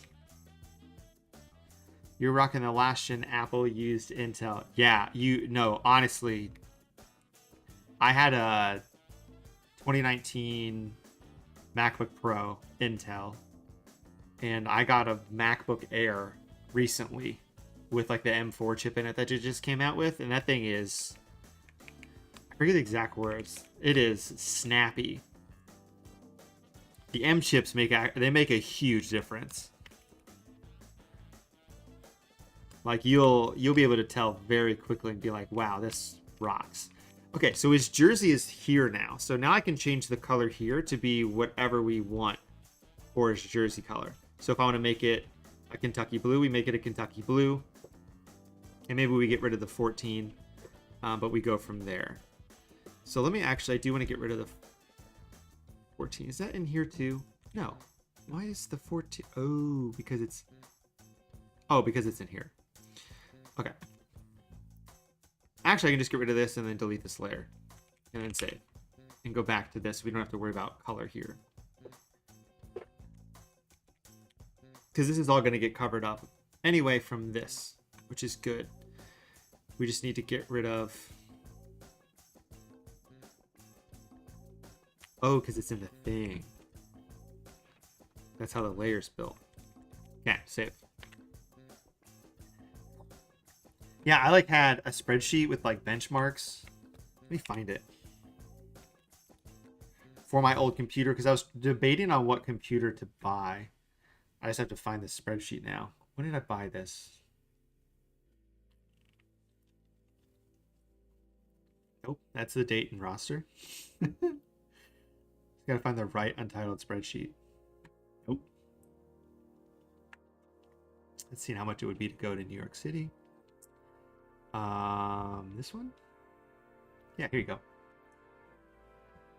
You're rocking the last gen Apple used Intel. Yeah, honestly, I had a 2019 MacBook Pro Intel, and I got a MacBook Air recently with like the M4 chip in it that it just came out with, and that thing is, I forget the exact words, it is snappy. The M chips make a huge difference. Like you'll be able to tell very quickly and be like, wow, this rocks. Okay, so his jersey is here now. So now I can change the color here to be whatever we want for his jersey color. So if I want to make it a Kentucky blue, we make it a Kentucky blue. And maybe we get rid of the 14, but we go from there. So let me I do want to get rid of the 14. Is that in here too? No. Why is the 14? Oh, because it's in here. Okay. Actually, I can just get rid of this and then delete this layer. And then save. And go back to this. We don't have to worry about color here. Because this is all going to get covered up anyway from this, which is good. We just need to get rid of... Oh, because it's in the thing. That's how the layer's built. Yeah, save. Yeah, I had a spreadsheet with benchmarks. Let me find it. For my old computer, because I was debating on what computer to buy. I just have to find this spreadsheet now. When did I buy this? Nope, that's the date and roster. Gotta find the right untitled spreadsheet. Nope. Let's see how much it would be to go to New York City. This one? Yeah, here you go.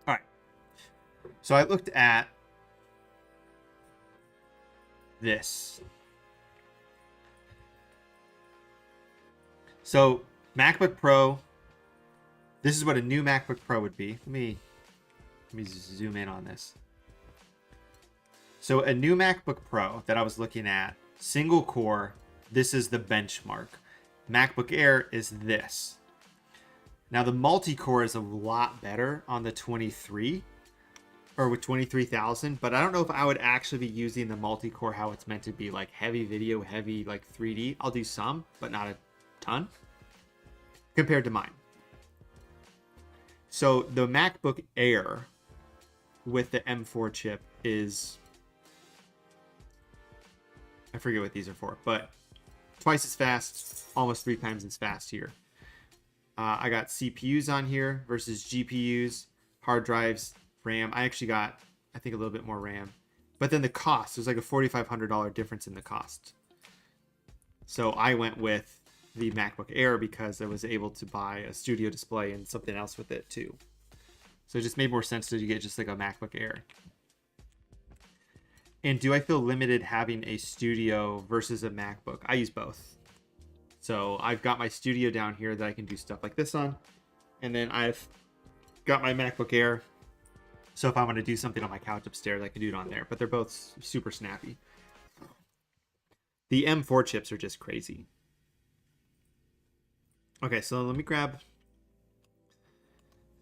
All right. So I looked at this. So MacBook Pro. This is what a new MacBook Pro would be. Let me zoom in on this. So a new MacBook Pro that I was looking at, single core, this is the benchmark. MacBook Air is this. Now the multi-core is a lot better on the 23. or with 23,000, but I don't know if I would actually be using the multi-core how it's meant to be, like heavy video, heavy like 3D. I'll do some, but not a ton compared to mine. So the MacBook Air with the M4 chip is, I forget what these are for, but twice as fast, almost 3 times as fast here. I got CPUs on here versus GPUs, hard drives, RAM. I actually got, I think, a little bit more RAM. But then the cost, there's like a $4,500 difference in the cost. So I went with the MacBook Air because I was able to buy a studio display and something else with it too. So it just made more sense to get just like a MacBook Air. And do I feel limited having a studio versus a MacBook? I use both. So I've got my studio down here that I can do stuff like this on. And then I've got my MacBook Air. So if I want to do something on my couch upstairs, I can do it on there. But they're both super snappy. The M4 chips are just crazy. Okay, so let me grab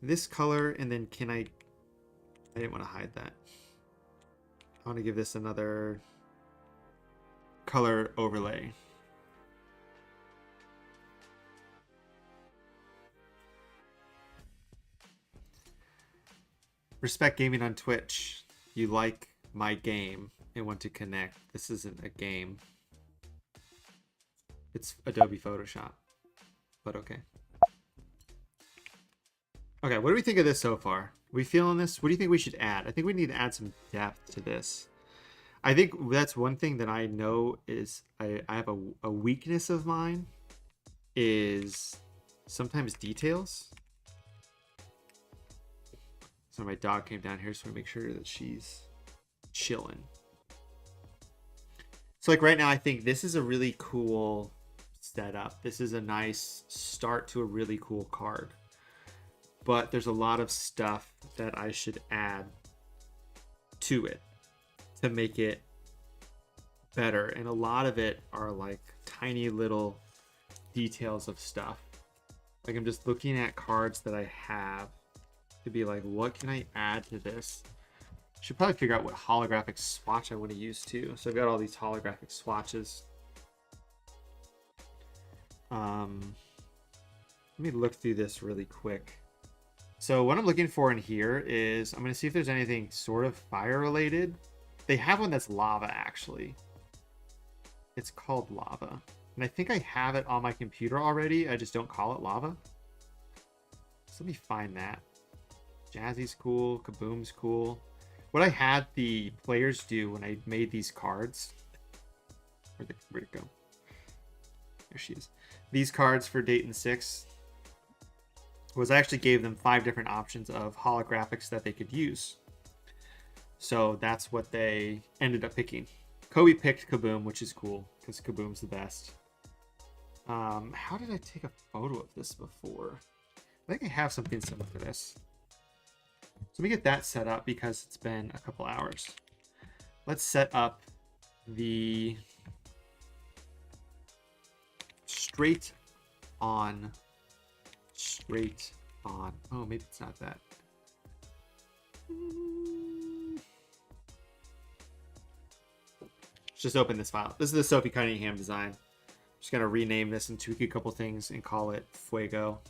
this color, and then can I didn't want to hide that. I want to give this another color overlay. Respect Gaming on Twitch. You like my game and want to connect. This isn't a game. It's Adobe Photoshop. But okay. Okay, what do we think of this so far? We feeling this? What do you think we should add? I think we need to add some depth to this. I think that's one thing that I know is I have a weakness of mine is sometimes details. So my dog came down here, so I make sure that she's chilling. So like right now, I think this is a really cool setup. This is a nice start to a really cool card. But there's a lot of stuff that I should add to it to make it better. And a lot of it are like tiny little details of stuff. Like I'm just looking at cards that I have to be like, what can I add to this? Should probably figure out what holographic swatch I want to use too. So I've got all these holographic swatches. Let me look through this really quick. So what I'm looking for in here is I'm going to see if there's anything sort of fire related. They have one that's lava actually. It's called lava. And I think I have it on my computer already. I just don't call it lava. So let me find that. Jazzy's cool. Kaboom's cool. What I had the players do when I made these cards. Where'd it go? There she is. These cards for Dayton 6 was I actually gave them 5 different options of holographics that they could use. So that's what they ended up picking. Koby picked Kaboom, which is cool because Kaboom's the best. How did I take a photo of this before? I think I have something similar to this. So let me get that set up because it's been a couple hours. Let's set up the straight on. Oh, maybe it's not that. Let's just open this file. This is the Sophie Cunningham design. Just gonna rename this and tweak a couple things and call it Fuego.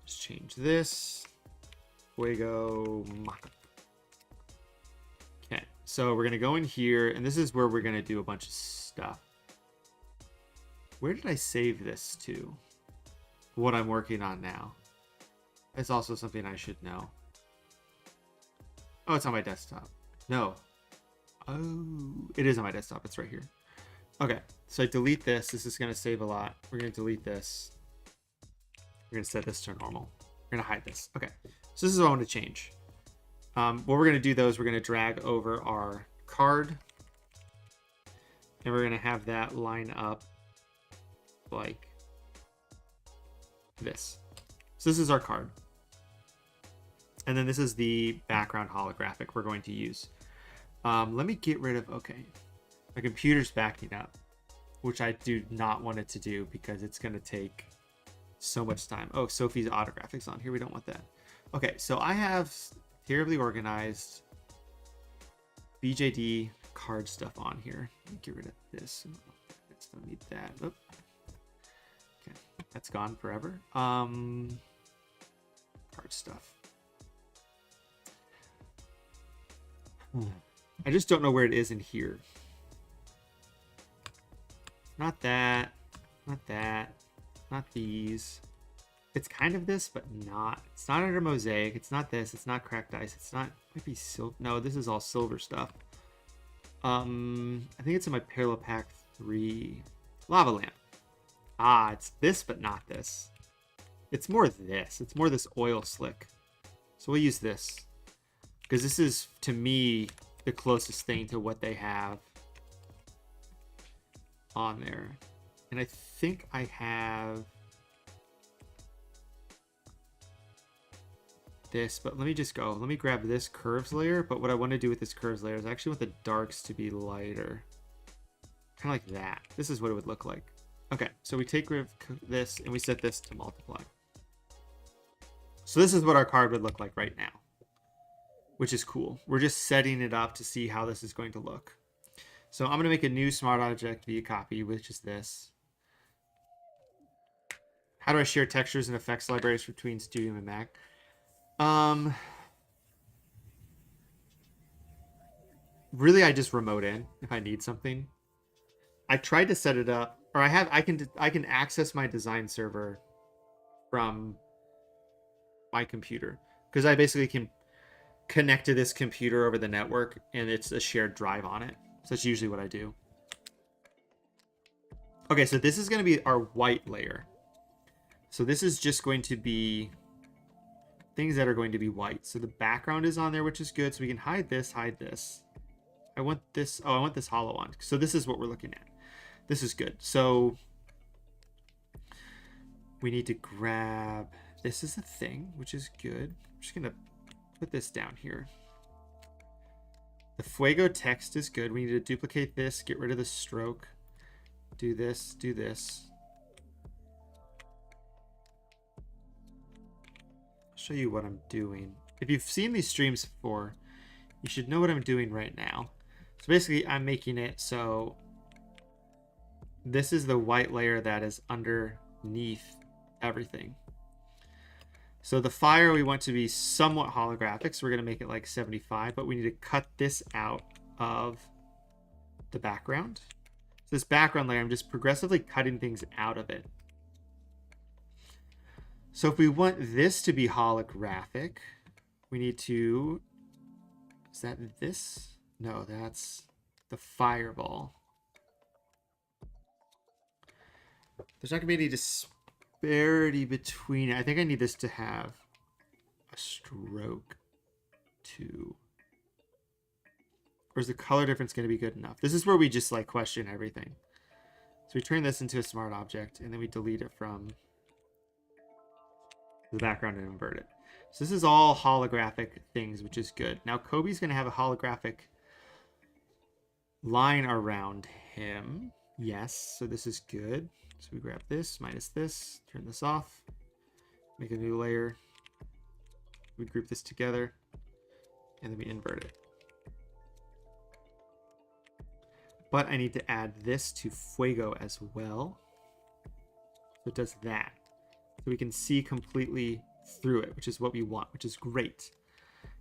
Just change this. Fuego Mockup. Okay, so we're gonna go in here, and this is where we're gonna do a bunch of stuff. Where did I save this to? What I'm working on now. It's also something I should know. Oh, it's on my desktop. No. Oh, it is on my desktop. It's right here. Okay, so I delete this. This is going to save a lot. We're going to delete this. We're going to set this to normal. We're going to hide this. Okay, so this is what I want to change. What we're going to do, though, is we're going to drag over our card. And we're going to have that line up like this. So this is our card. And then this is the background holographic we're going to use. Let me get rid of, okay. My computer's backing up, which I do not want it to do because it's going to take so much time. Oh, Sophie's autographics on here. We don't want that. Okay, so I have terribly organized BJD card stuff on here. Let me get rid of this. Don't need that. Oh. Okay, that's gone forever. Card stuff. I just don't know where it is in here. Not that. Not that. Not these. It's kind of this, but not. It's not under Mosaic. It's not this. It's not Cracked Ice. It's not. Might be silver. No, this is all silver stuff. I think it's in my Parallel Pack 3. Lava Lamp. Ah, it's this, but not this. It's more this. It's more this oil slick. So we'll use this. Because this is, to me, the closest thing to what they have on there. And I think I have this, but let me just go. Let me grab this curves layer, but what I want to do with this curves layer is I actually want the darks to be lighter. Kind of like that. This is what it would look like. Okay, so we take rid of this and we set this to multiply. So this is what our card would look like right now, which is cool. We're just setting it up to see how this is going to look. So I'm going to make a new smart object via copy, which is this. How do I share textures and effects libraries between Studio and Mac? Really, I just remote in if I need something. I tried to set it up, or I can access my design server from my computer, because I basically can connect to this computer over the network, and it's a shared drive on it. So that's usually what I do. Okay, so this is going to be our white layer. So this is just going to be things that are going to be white. So the background is on there, which is good. So we can hide this, hide this. I want this. Oh, I want this hollow on. So this is what we're looking at. This is good. So we need to grab, this is a thing, which is good. I'm just going to put this down here. The Fuego text is good. We need to duplicate this, get rid of the stroke. Do this, do this. I'll show you what I'm doing. If you've seen these streams before, you should know what I'm doing right now. So basically, I'm making it so this is the white layer that is underneath everything. So the fire we want to be somewhat holographic, so we're going to make it like 75, but we need to cut this out of the background. So this background layer, I'm just progressively cutting things out of it. So if we want this to be holographic, we need to, is that this? No, that's the fireball. There's not going to be any disparity between it. I think I need this to have a stroke too. Or is the color difference going to be good enough? This is where we just like question everything. So we turn this into a smart object and then we delete it from the background and invert it. So this is all holographic things, which is good. Now Kobe's going to have a holographic line around him. Yes, so this is good. So we grab this, minus this, turn this off, make a new layer. We group this together, and then we invert it. But I need to add this to Fuego as well. So it does that. So we can see completely through it, which is what we want, which is great.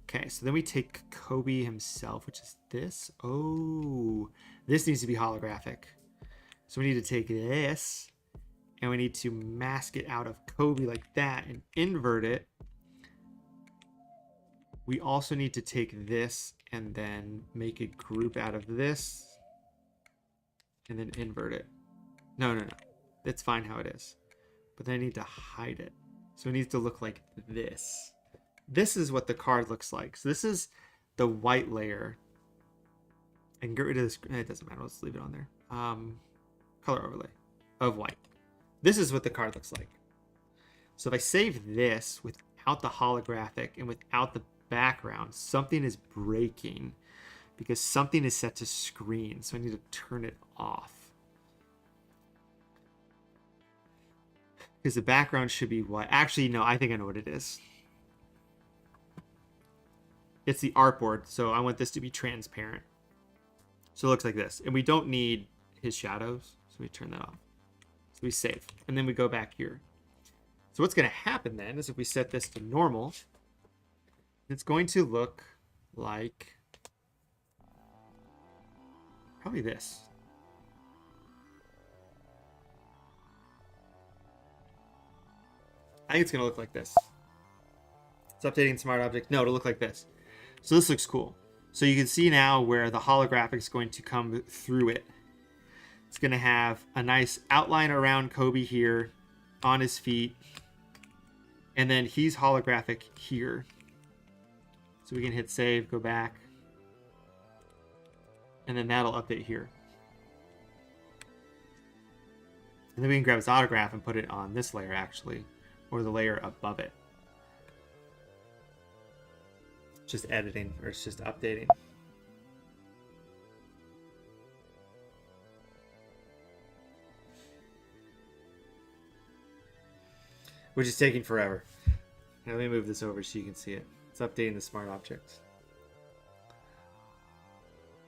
Okay, so then we take Kobe himself, which is this. Oh, this needs to be holographic. So we need to take this and we need to mask it out of Kobe like that and invert it. We also need to take this and then make a group out of this and then invert it. No. It's fine how it is. But then I need to hide it. So it needs to look like this. This is what the card looks like. So this is the white layer. I can get rid of this. It doesn't matter. Let's leave it on there. Color overlay of white. This is what the card looks like. So if I save this without the holographic and without the background, something is breaking because something is set to screen. So I need to turn it off. Because the background should be white. Actually, no, I think I know what it is. It's the artboard, so I want this to be transparent. So it looks like this. And we don't need his shadows, so we turn that off. So we save. And then we go back here. So what's going to happen then is if we set this to normal, it's going to look like probably this. I think it's going to look like this. It's updating smart object. No, it'll look like this. So this looks cool. So you can see now where the holographic is going to come through it. It's going to have a nice outline around Koby here on his feet. And then he's holographic here. So we can hit save, go back. And then that'll update here. And then we can grab his autograph and put it on this layer actually. Or the layer above it. Just editing, or it's just updating. Which is taking forever. Now let me move this over so you can see it. It's updating the smart object.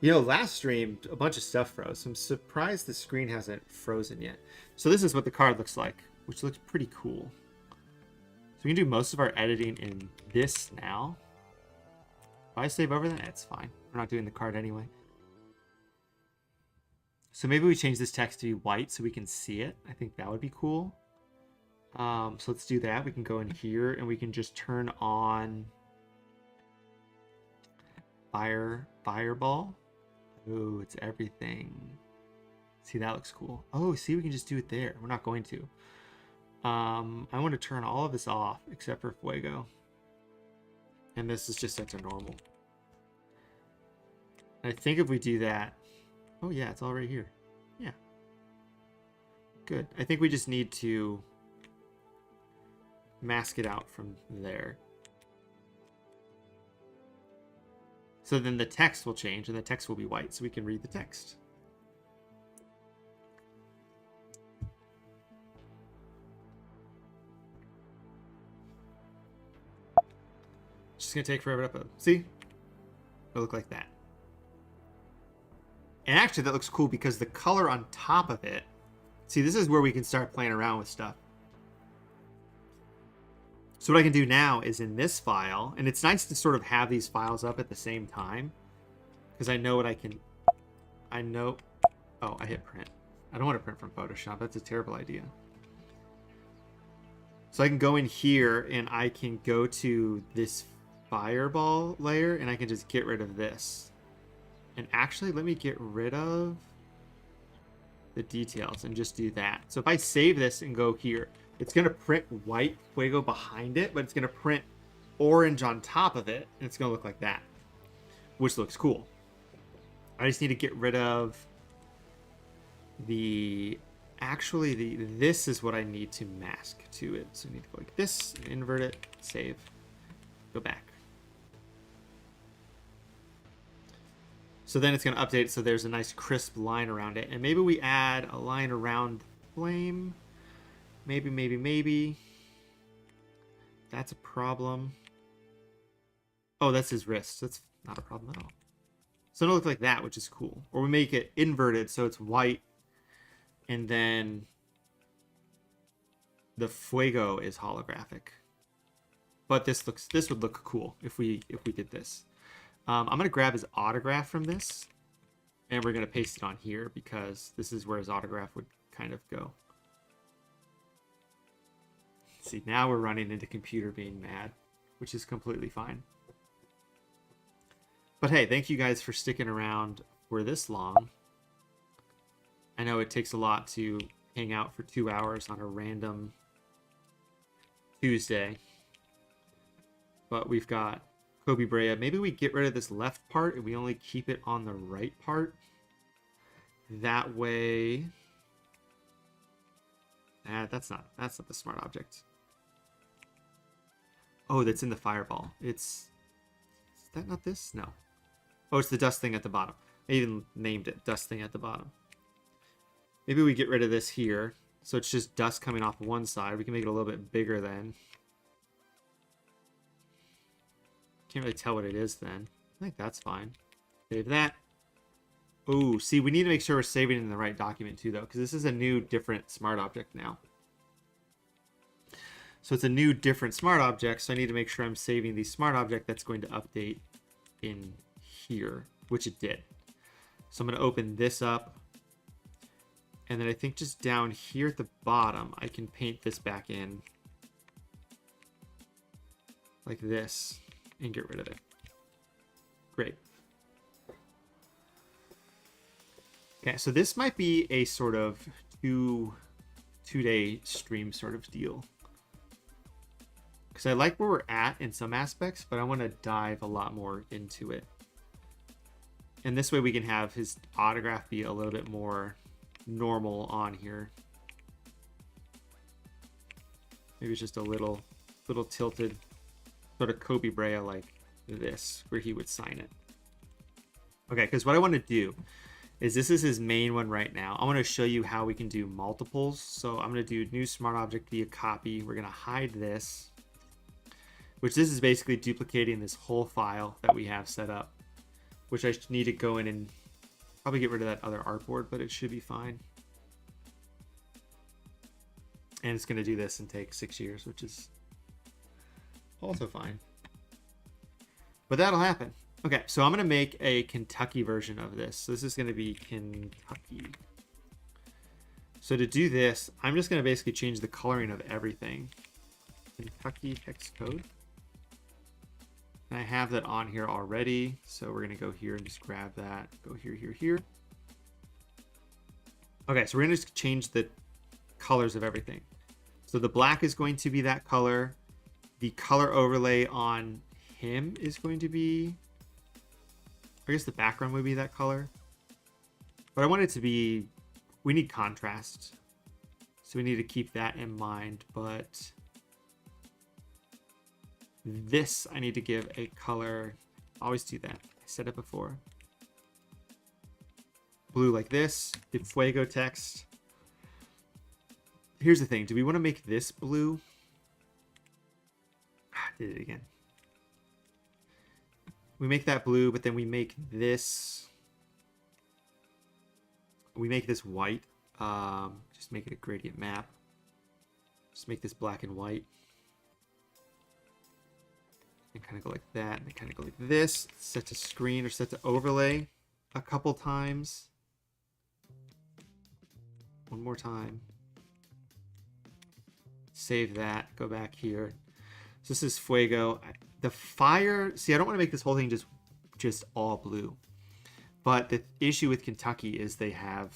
You know, last stream, a bunch of stuff froze. I'm surprised the screen hasn't frozen yet. So this is what the card looks like, which looks pretty cool. So we can do most of our editing in this now. If I save over, then it's fine. We're not doing the card anyway. So maybe we change this text to be white so we can see it. I think that would be cool. So let's do that. We can go in here and we can just turn on fireball. Oh, it's everything. See, that looks cool. Oh, see, we can just do it there. We're not going to. I want to turn all of this off except for Fuego. And this is just set to normal. I think if we do that... Oh yeah, it's all right here. Yeah. Good. I think we just need to mask it out from there. So then the text will change and the text will be white so we can read the text. Just gonna take forever to upload. See? It'll look like that. And actually that looks cool because the color on top of it, see, this is where we can start playing around with stuff. So what I can do now is in this file, and it's nice to sort of have these files up at the same time because I know what I can, oh, I hit print. I don't want to print from Photoshop. That's a terrible idea. So I can go in here and I can go to this fireball layer and I can just get rid of this. And actually, let me get rid of the details and just do that. So if I save this and go here, it's going to print white Fuego behind it, but it's going to print orange on top of it, and it's going to look like that, which looks cool. I just need to get rid of the... Actually, this is what I need to mask to it. So I need to go like this, invert it, save, go back. So then it's going to update so there's a nice crisp line around it. And maybe we add a line around flame. Maybe. That's a problem. Oh, that's his wrist. That's not a problem at all. So it'll look like that, which is cool. Or we make it inverted so it's white. And then the Fuego is holographic. But this would look cool if we did this. I'm going to grab his autograph from this. And we're going to paste it on here because this is where his autograph would kind of go. See, now we're running into computer being mad, which is completely fine. But hey, thank you guys for sticking around for this long. I know it takes a lot to hang out for 2 hours on a random Tuesday. But we've got Koby Brea. Maybe we get rid of this left part and we only keep it on the right part. That way... that's not the smart object. Oh, that's in the fireball. Is that not this? No. Oh, it's the dust thing at the bottom. I even named it dust thing at the bottom. Maybe we get rid of this here So it's just dust coming off one side. We can make it a little bit bigger then. Can't really tell what it is then. I think that's fine. Save that. Oh, see, we need to make sure we're saving it in the right document too, though, because this is a new, different smart object now. So it's a new, different smart object, so I need to make sure I'm saving the smart object that's going to update in here, which it did. So I'm going to open this up. And then I think just down here at the bottom, I can paint this back in like this and get rid of it. Great. Okay, so this might be a sort of two-day stream sort of deal. Because I like where we're at in some aspects, but I want to dive a lot more into it. And this way we can have his autograph be a little bit more normal on here. Maybe it's just a little tilted, sort of Koby Brea like this, where he would sign it. Okay, because what I want to do is this is his main one right now. I want to show you how we can do multiples. So I'm going to do new smart object via copy. We're going to hide this, which this is basically duplicating this whole file that we have set up, which I need to go in and probably get rid of that other artboard, but it should be fine. And it's going to do this and take 6 years, which is also fine. But that'll happen. Okay, so I'm going to make a Kentucky version of this. So this is going to be Kentucky. So to do this, I'm just going to basically change the coloring of everything. Kentucky hex code. And I have that on here already. So we're going to go here and just grab that. Go here, here, here. Okay, so we're going to just change the colors of everything. So the black is going to be that color. The color overlay on him is going to be, I guess the background would be that color. But I want it to be, we need contrast. So we need to keep that in mind. But this, I need to give a color. I always do that. I said it before. Blue like this. The Fuego text. Here's the thing. Do we want to make this blue? Did it again. We make that blue, but then we make this. We make this white. Just make it a gradient map. Just make this black and white. And kind of go like that. And kind of go like this. Set to screen or set to overlay a couple times. One more time. Save that. Go back here. So this is Fuego. The fire, see, I don't want to make this whole thing just all blue. But the issue with Kentucky is they have,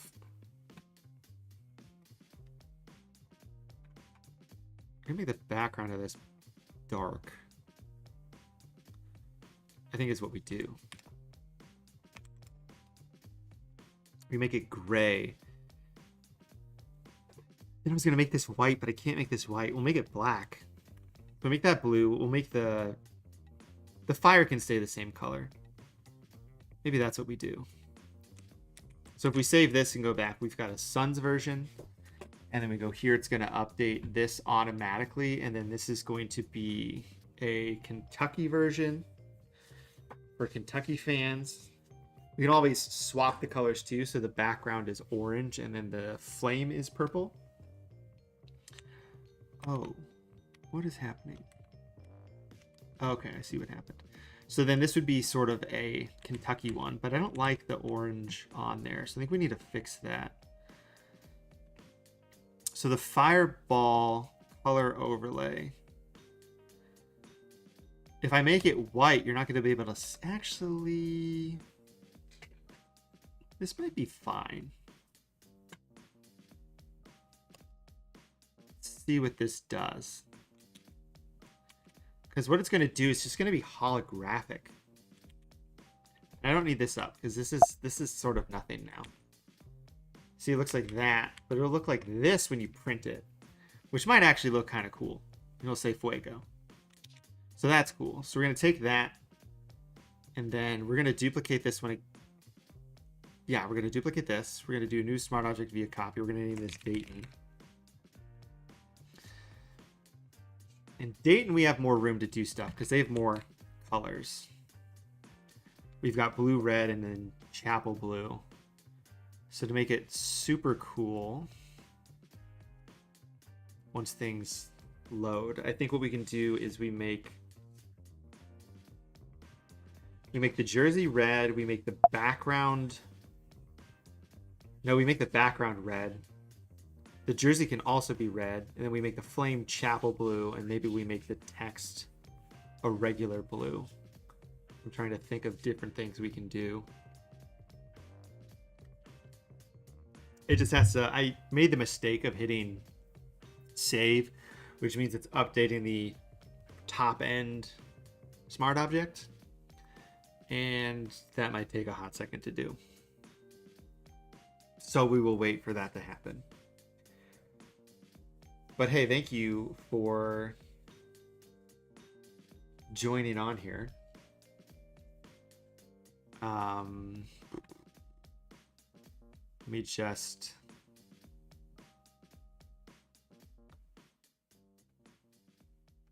I'm going to make the background of this dark. I think is what we do. We make it gray. Then I was going to make this white, but I can't make this white. We'll make it black. We'll make that blue. We'll make the fire can stay the same color. Maybe that's what we do. So if we save this and go back, we've got a Suns version. And then we go here. It's going to update this automatically. And then this is going to be a Kentucky version for Kentucky fans. We can always swap the colors too. So the background is orange and then the flame is purple. Oh, what is happening? Okay, I see what happened. So then this would be sort of a Kentucky one, but I don't like the orange on there. So I think we need to fix that. So the fireball color overlay. If I make it white, you're not going to be able to actually, this might be fine. Let's see what this does. Because what it's going to do is just going to be holographic. And I don't need this up because this is sort of nothing now. See, it looks like that, but it'll look like this when you print it, which might actually look kind of cool. It'll say Fuego. So that's cool. So we're going to take that, and then we're going to duplicate this one. Yeah, we're going to duplicate this. We're going to do a new smart object via copy. We're going to name this Dayton. In Dayton, we have more room to do stuff because they have more colors. We've got blue, red, and then chapel blue. So to make it super cool, once things load, I think what we can do is we make the jersey red, we make the background... No, we make the background red. The jersey can also be red, and then we make the flame chapel blue, and maybe we make the text a regular blue. I'm trying to think of different things we can do. It just has to... I made the mistake of hitting save, which means it's updating the top end smart object, and that might take a hot second to do. So we will wait for that to happen. But hey, thank you for joining on here. Let me just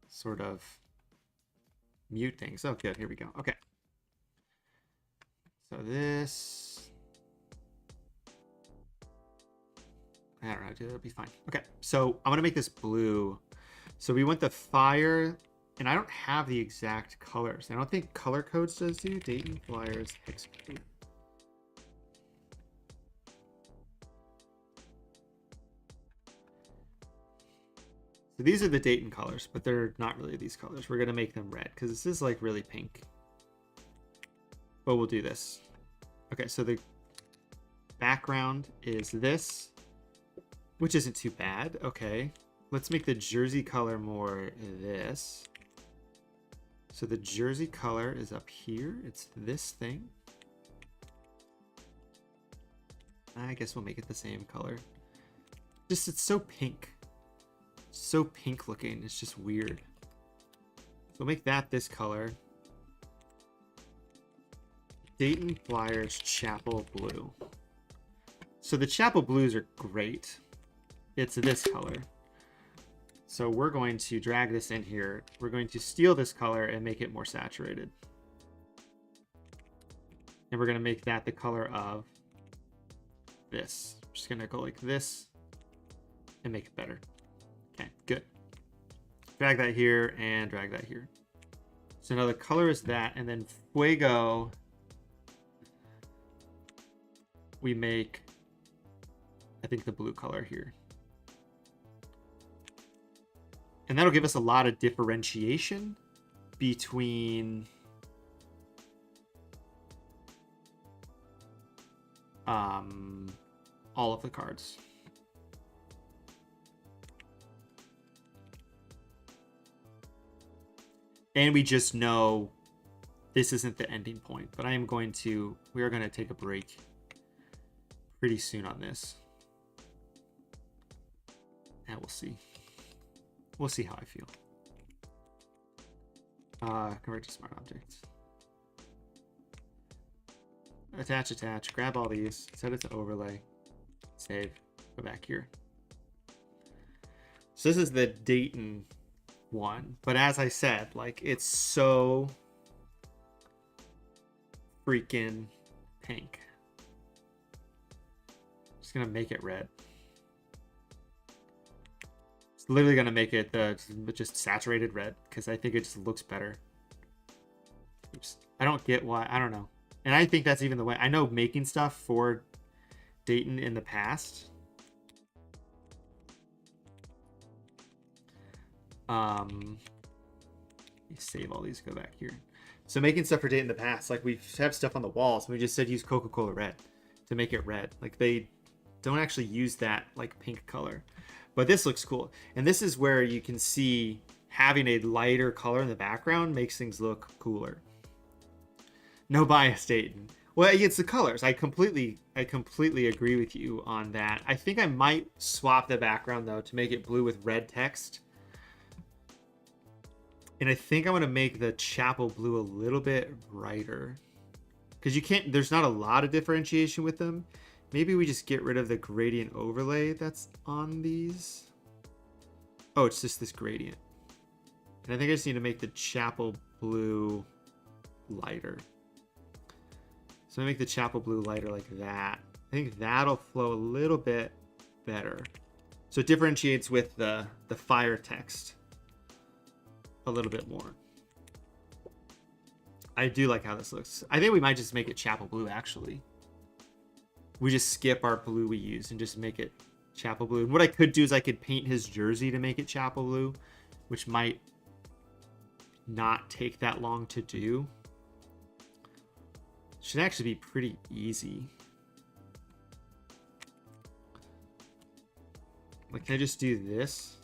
sort of mute things. Oh, good. Here we go. Okay. So this, I don't know how to do that. It'll be fine. Okay. So I'm going to make this blue. So we want the fire, and I don't have the exact colors. I don't think color codes does do. Dayton Flyers hex code. So these are the Dayton colors, but they're not really these colors. We're going to make them red because this is like really pink. But we'll do this. Okay, so the background is this, which isn't too bad. Okay, let's make the jersey color more this. So the jersey color is up here. It's this thing. I guess we'll make it the same color. Just, it's so pink. So pink looking. It's just weird. So we'll make that this color. Dayton Flyers Chapel Blue. So the Chapel Blues are great. It's this color. So we're going to drag this in here. We're going to steal this color and make it more saturated. And we're going to make that the color of this. I'm just going to go like this and make it better. Okay, good. Drag that here and drag that here. So now the color is that, and then Fuego, we make, I think, the blue color here. And that'll give us a lot of differentiation between all of the cards. And we just know this isn't the ending point, but we are going to take a break pretty soon on this. And we'll see. We'll see how I feel. Convert to smart objects. Attach, grab all these, set it to overlay, save, go back here. So this is the Dayton one, but as I said, like, it's so freaking pink. Just gonna make it red. It's literally gonna make it just saturated red because I think it just looks better. Oops. I don't get why. I don't know. And I think that's even the way. I know making stuff for Dayton in the past. Save all these, go back here. So making stuff for Dayton in the past, like, we have stuff on the walls and we just said use Coca-Cola red to make it red. Like, they don't actually use that like pink color, but this looks cool. And this is where you can see having a lighter color in the background makes things look cooler. No bias, Dayton. Well, it's the colors. I completely agree with you on that. I think I might swap the background though to make it blue with red text. And I think I'm going to make the chapel blue a little bit brighter. Because there's not a lot of differentiation with them. Maybe we just get rid of the gradient overlay that's on these. Oh, it's just this gradient. And I think I just need to make the chapel blue lighter. So I make the chapel blue lighter like that. I think that'll flow a little bit better. So it differentiates with the fire text a little bit more. I do like how this looks. I think we might just make it chapel blue, actually. We just skip our blue we use and just make it chapel blue. And what I could do is I could paint his jersey to make it chapel blue, which might not take that long to do. Should actually be pretty easy. Like, can I just do this?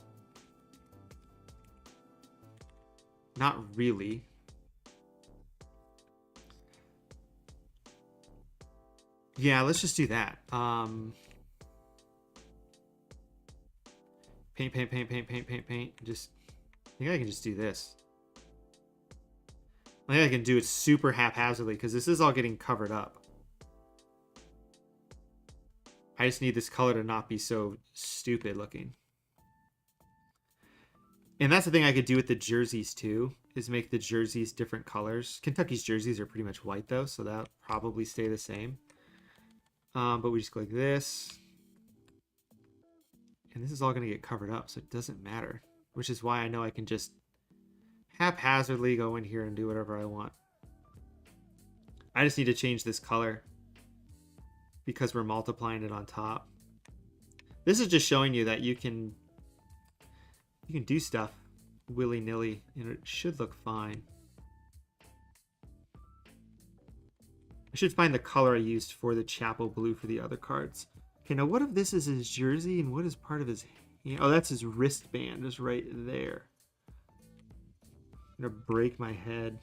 Not really. Yeah, let's just do that. Paint, paint, paint, paint, paint, paint, paint. Just, I think I can just do this. I think I can do it super haphazardly because this is all getting covered up. I just need this color to not be so stupid looking. And that's the thing I could do with the jerseys too, is make the jerseys different colors. Kentucky's jerseys are pretty much white though, so that'll probably stay the same. But we just go like this. And this is all going to get covered up, so it doesn't matter. Which is why I know I can just haphazardly go in here and do whatever I want. I just need to change this color because we're multiplying it on top. This is just showing you that you can do stuff willy-nilly and it should look fine. I should find the color I used for the chapel blue for the other cards. Okay, now what if this is his jersey and what is part of his hand? Oh, that's his wristband, just right there. I'm gonna break my head.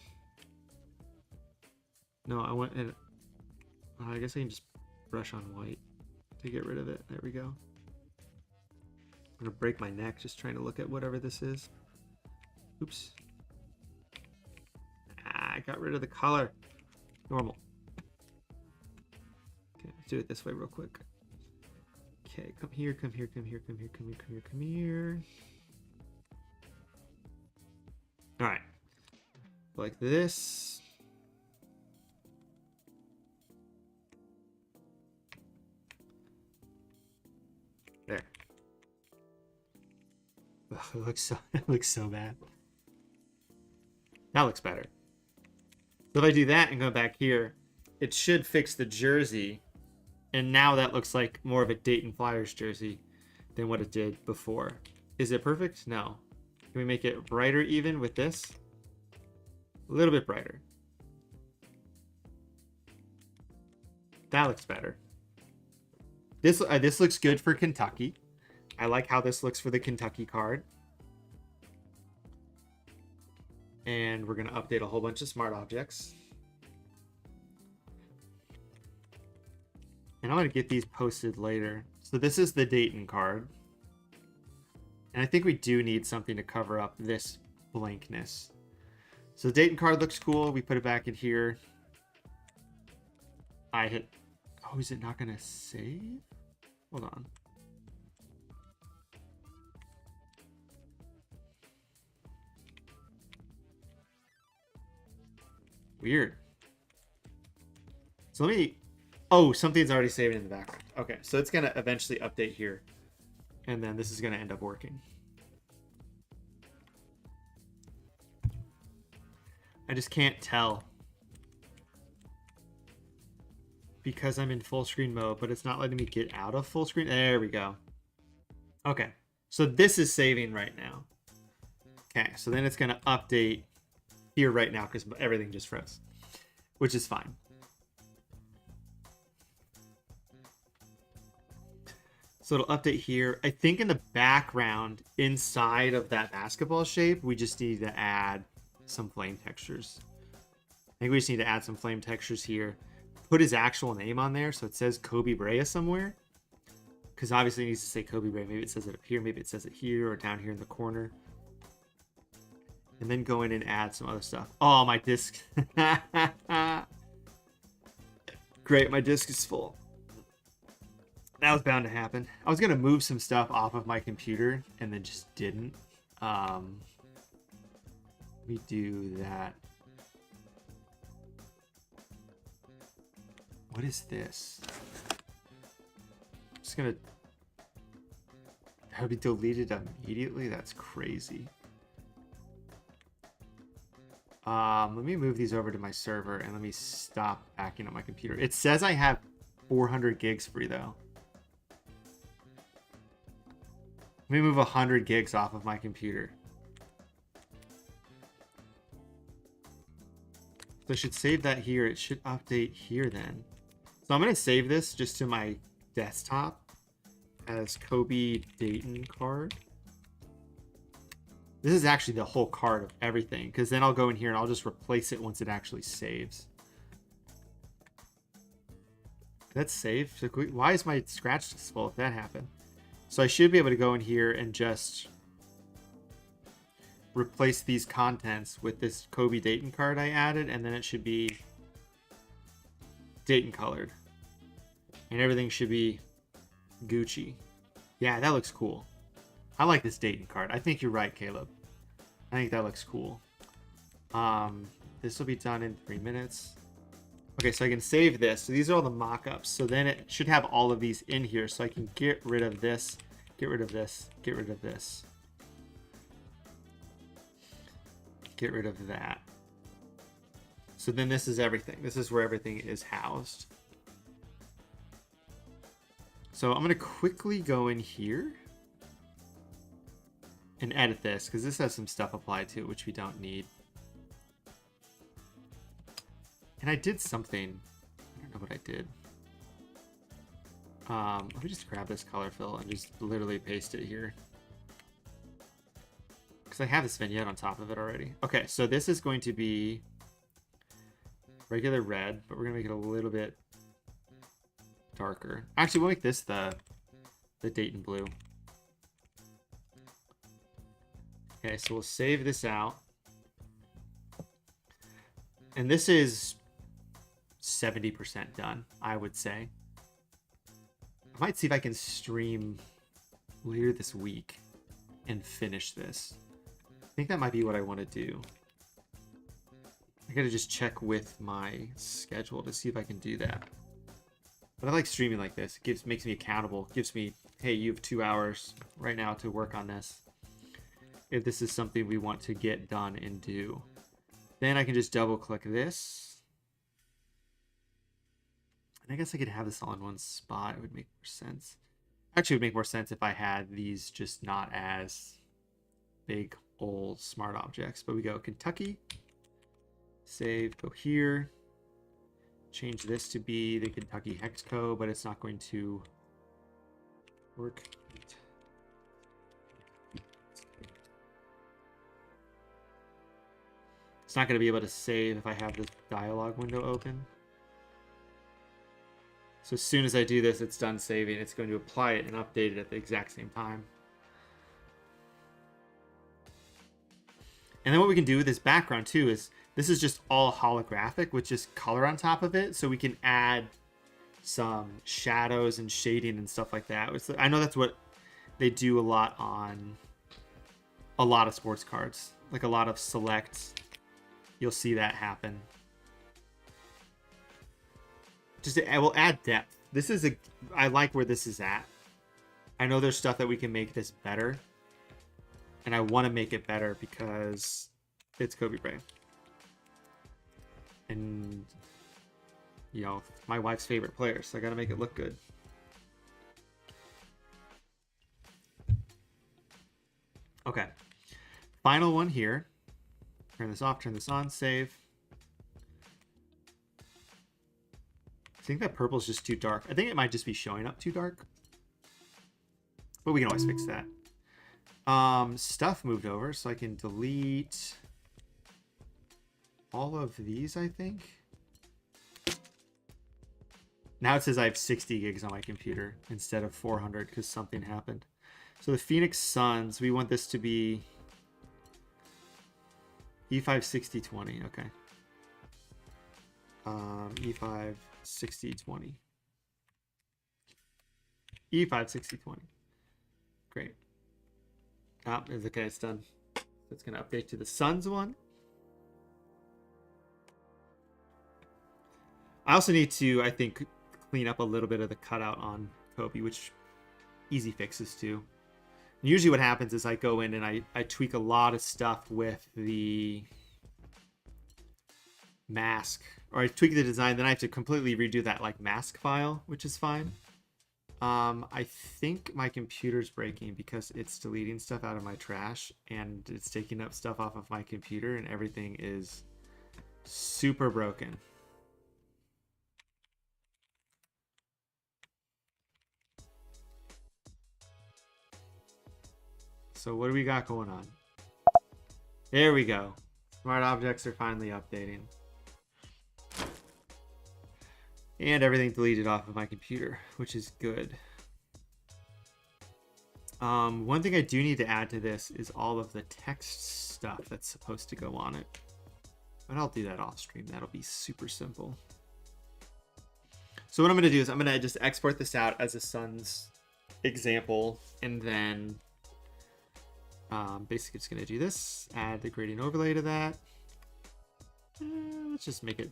No, I want, and I guess I can just brush on white to get rid of it. There we go. I'm gonna break my neck just trying to look at whatever this is. Oops. I got rid of the color. Normal. Okay, let's do it this way real quick. Okay, come here, come here, come here, come here, come here, come here, come here. All right, like this. There. Ugh, it looks so bad. That looks better. So if I do that and go back here, it should fix the jersey. And now that looks like more of a Dayton Flyers jersey than what it did before. Is it perfect? No. Can we make it brighter even with this? A little bit brighter. That looks better. This looks good for Kentucky. I like how this looks for the Kentucky card. And we're going to update a whole bunch of smart objects. And I'm going to get these posted later. So this is the Dayton card. And I think we do need something to cover up this blankness. So the Dayton card looks cool. We put it back in here. I hit... Oh, is it not going to save? Hold on. Weird. So let me... Oh, something's already saving in the background. Okay, so it's going to eventually update here. And then this is going to end up working. I just can't tell. Because I'm in full screen mode, but it's not letting me get out of full screen. There we go. Okay, so this is saving right now. Okay, so then it's going to update here right now because everything just froze, which is fine. So it'll update here. I think in the background, inside of that basketball shape, we just need to add some flame textures. I think we just need to add some flame textures here. Put his actual name on there so it says Koby Brea somewhere. Because obviously it needs to say Koby Brea. Maybe it says it up here, maybe it says it here or down here in the corner. And then go in and add some other stuff. Oh, my disc. Great, my disc is full. That was bound to happen. I was going to move some stuff off of my computer and then just didn't. Let me do that. What is this? I'm just gonna... That would be deleted immediately? That's crazy. Let me move these over to my server and let me stop backing up my computer. It says I have 400 gigs free though. Let me move 100 gigs off of my computer. So I should save that here. It should update here then. So I'm going to save this just to my desktop as Koby Dayton card. This is actually the whole card of everything, because then I'll go in here and I'll just replace it once it actually saves. That's saved. So why is my scratch disk full if that happened? So I should be able to go in here and just replace these contents with this Koby Dayton card I added, and then it should be Dayton colored. And everything should be Gucci. Yeah, that looks cool. I like this Dayton card. I think you're right, Caleb. I think that looks cool. This will be done in 3 minutes. Okay, so I can save this. So these are all the mock-ups. So then it should have all of these in here. So I can get rid of this, get rid of this, get rid of this. Get rid of that. So then this is everything. This is where everything is housed. So I'm going to quickly go in here and edit this, because this has some stuff applied to it, which we don't need. And I did something. I don't know what I did. Let me just grab this color fill and just literally paste it here, because I have this vignette on top of it already. Okay, so this is going to be regular red, but we're going to make it a little bit darker. Actually, we'll make this the Dayton blue. Okay, so we'll save this out. And this is 70% done, I would say. I might see if I can stream later this week and finish this. I think that might be what I want to do. I gotta just check with my schedule to see if I can do that. But I like streaming like this. It makes me accountable. It gives me, hey, you have 2 hours right now to work on this. If this is something we want to get done and do. Then I can just double click this. And I guess I could have this all in one spot. It would make more sense. Actually, it would make more sense if I had these just not as big, old, smart objects. But we go Kentucky. Save, go here. Change this to be the Kentucky hex code, but it's not going to work. It's not going to be able to save if I have this dialog window open. So as soon as I do this, it's done saving. It's going to apply it and update it at the exact same time. And then what we can do with this background too is this is just all holographic with just color on top of it. So we can add some shadows and shading and stuff like that. I know that's what they do a lot on a lot of sports cards. Like a lot of select, you'll see that happen. I will add depth. This is I like where this is at. I know there's stuff that we can make this better. And I want to make it better because it's Koby Brea. And, you know, my wife's favorite player, so I got to make it look good. Okay. Final one here. Turn this off, turn this on, save. I think that purple is just too dark. I think it might just be showing up too dark. But we can always fix that. Stuff moved over, so I can delete all of these, I think. Now it says I have 60 gigs on my computer instead of 400 because something happened. So the Phoenix Suns, we want this to be E5 6020, okay. E5 6020. E5 6020. Great. Oh, it's okay, it's done. It's going to update to the Suns one. I also need to, I think, clean up a little bit of the cutout on Koby, which easy fixes too. And usually what happens is I go in and I tweak a lot of stuff with the mask, or I tweak the design, then I have to completely redo that like mask file, which is fine. I think my computer's breaking because it's deleting stuff out of my trash and it's taking up stuff off of my computer and everything is super broken. So what do we got going on? There we go. Smart objects are finally updating. And everything deleted off of my computer, which is good. One thing I do need to add to this is all of the text stuff that's supposed to go on it. But I'll do that off stream. That'll be super simple. So what I'm going to do is I'm going to just export this out as a Suns example. And then basically just going to do this. Add the gradient overlay to that. Let's just make it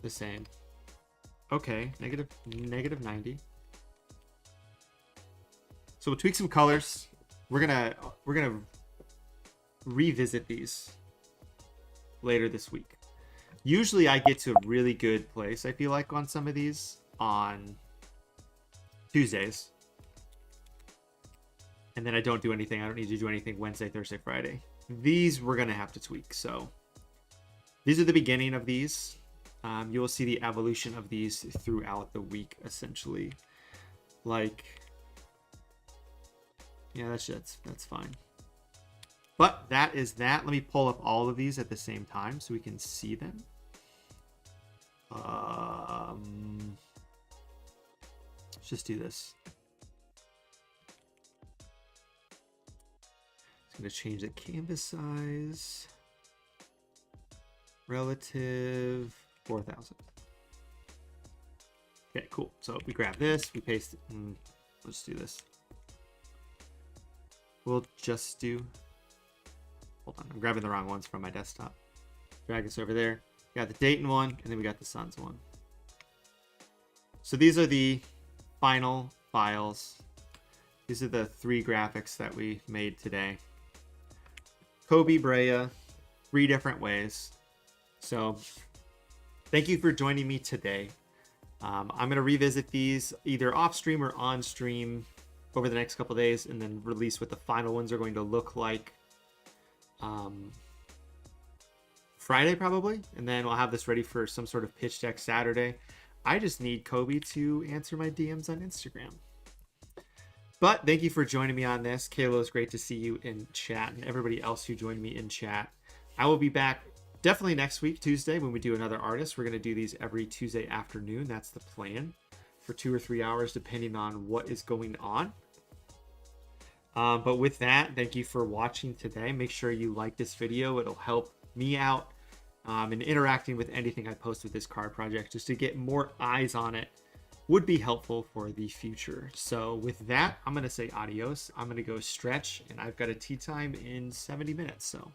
the same. Okay, negative 90. So we'll tweak some colors. We're gonna revisit these later this week. Usually I get to a really good place, I feel like, on some of these on Tuesdays. And then I don't do anything. I don't need to do anything Wednesday, Thursday, Friday. These we're gonna have to tweak. So these are the beginning of these. You will see the evolution of these throughout the week, essentially. Like, yeah, that's fine. But that is that. Let me pull up all of these at the same time so we can see them. Let's just do this. It's going to change the canvas size. Relative 4,000. Okay, cool. So we grab this, we paste it, and let's do this. We'll just do, hold on, I'm grabbing the wrong ones from my desktop. Drag this over there. We got the Dayton one, and then we got the Suns one. So these are the final files. These are the 3 graphics that we made today. Koby, Brea, 3 different ways. So thank you for joining me today. I'm going to revisit these either off stream or on stream over the next couple of days, and then release what the final ones are going to look like Friday probably, and then we'll have this ready for some sort of pitch deck Saturday. I just need Koby to answer my DMs on Instagram. But thank you for joining me on this. Kayla, it's great to see you in chat, and everybody else who joined me in chat. I will be back definitely next week, Tuesday, when we do another artist. We're going to do these every Tuesday afternoon. That's the plan, for 2 or 3 hours, depending on what is going on. But with that, thank you for watching today. Make sure you like this video. It'll help me out in interacting with anything I post with this card project. Just to get more eyes on it would be helpful for the future. So with that, I'm going to say adios. I'm going to go stretch, and I've got a tea time in 70 minutes. So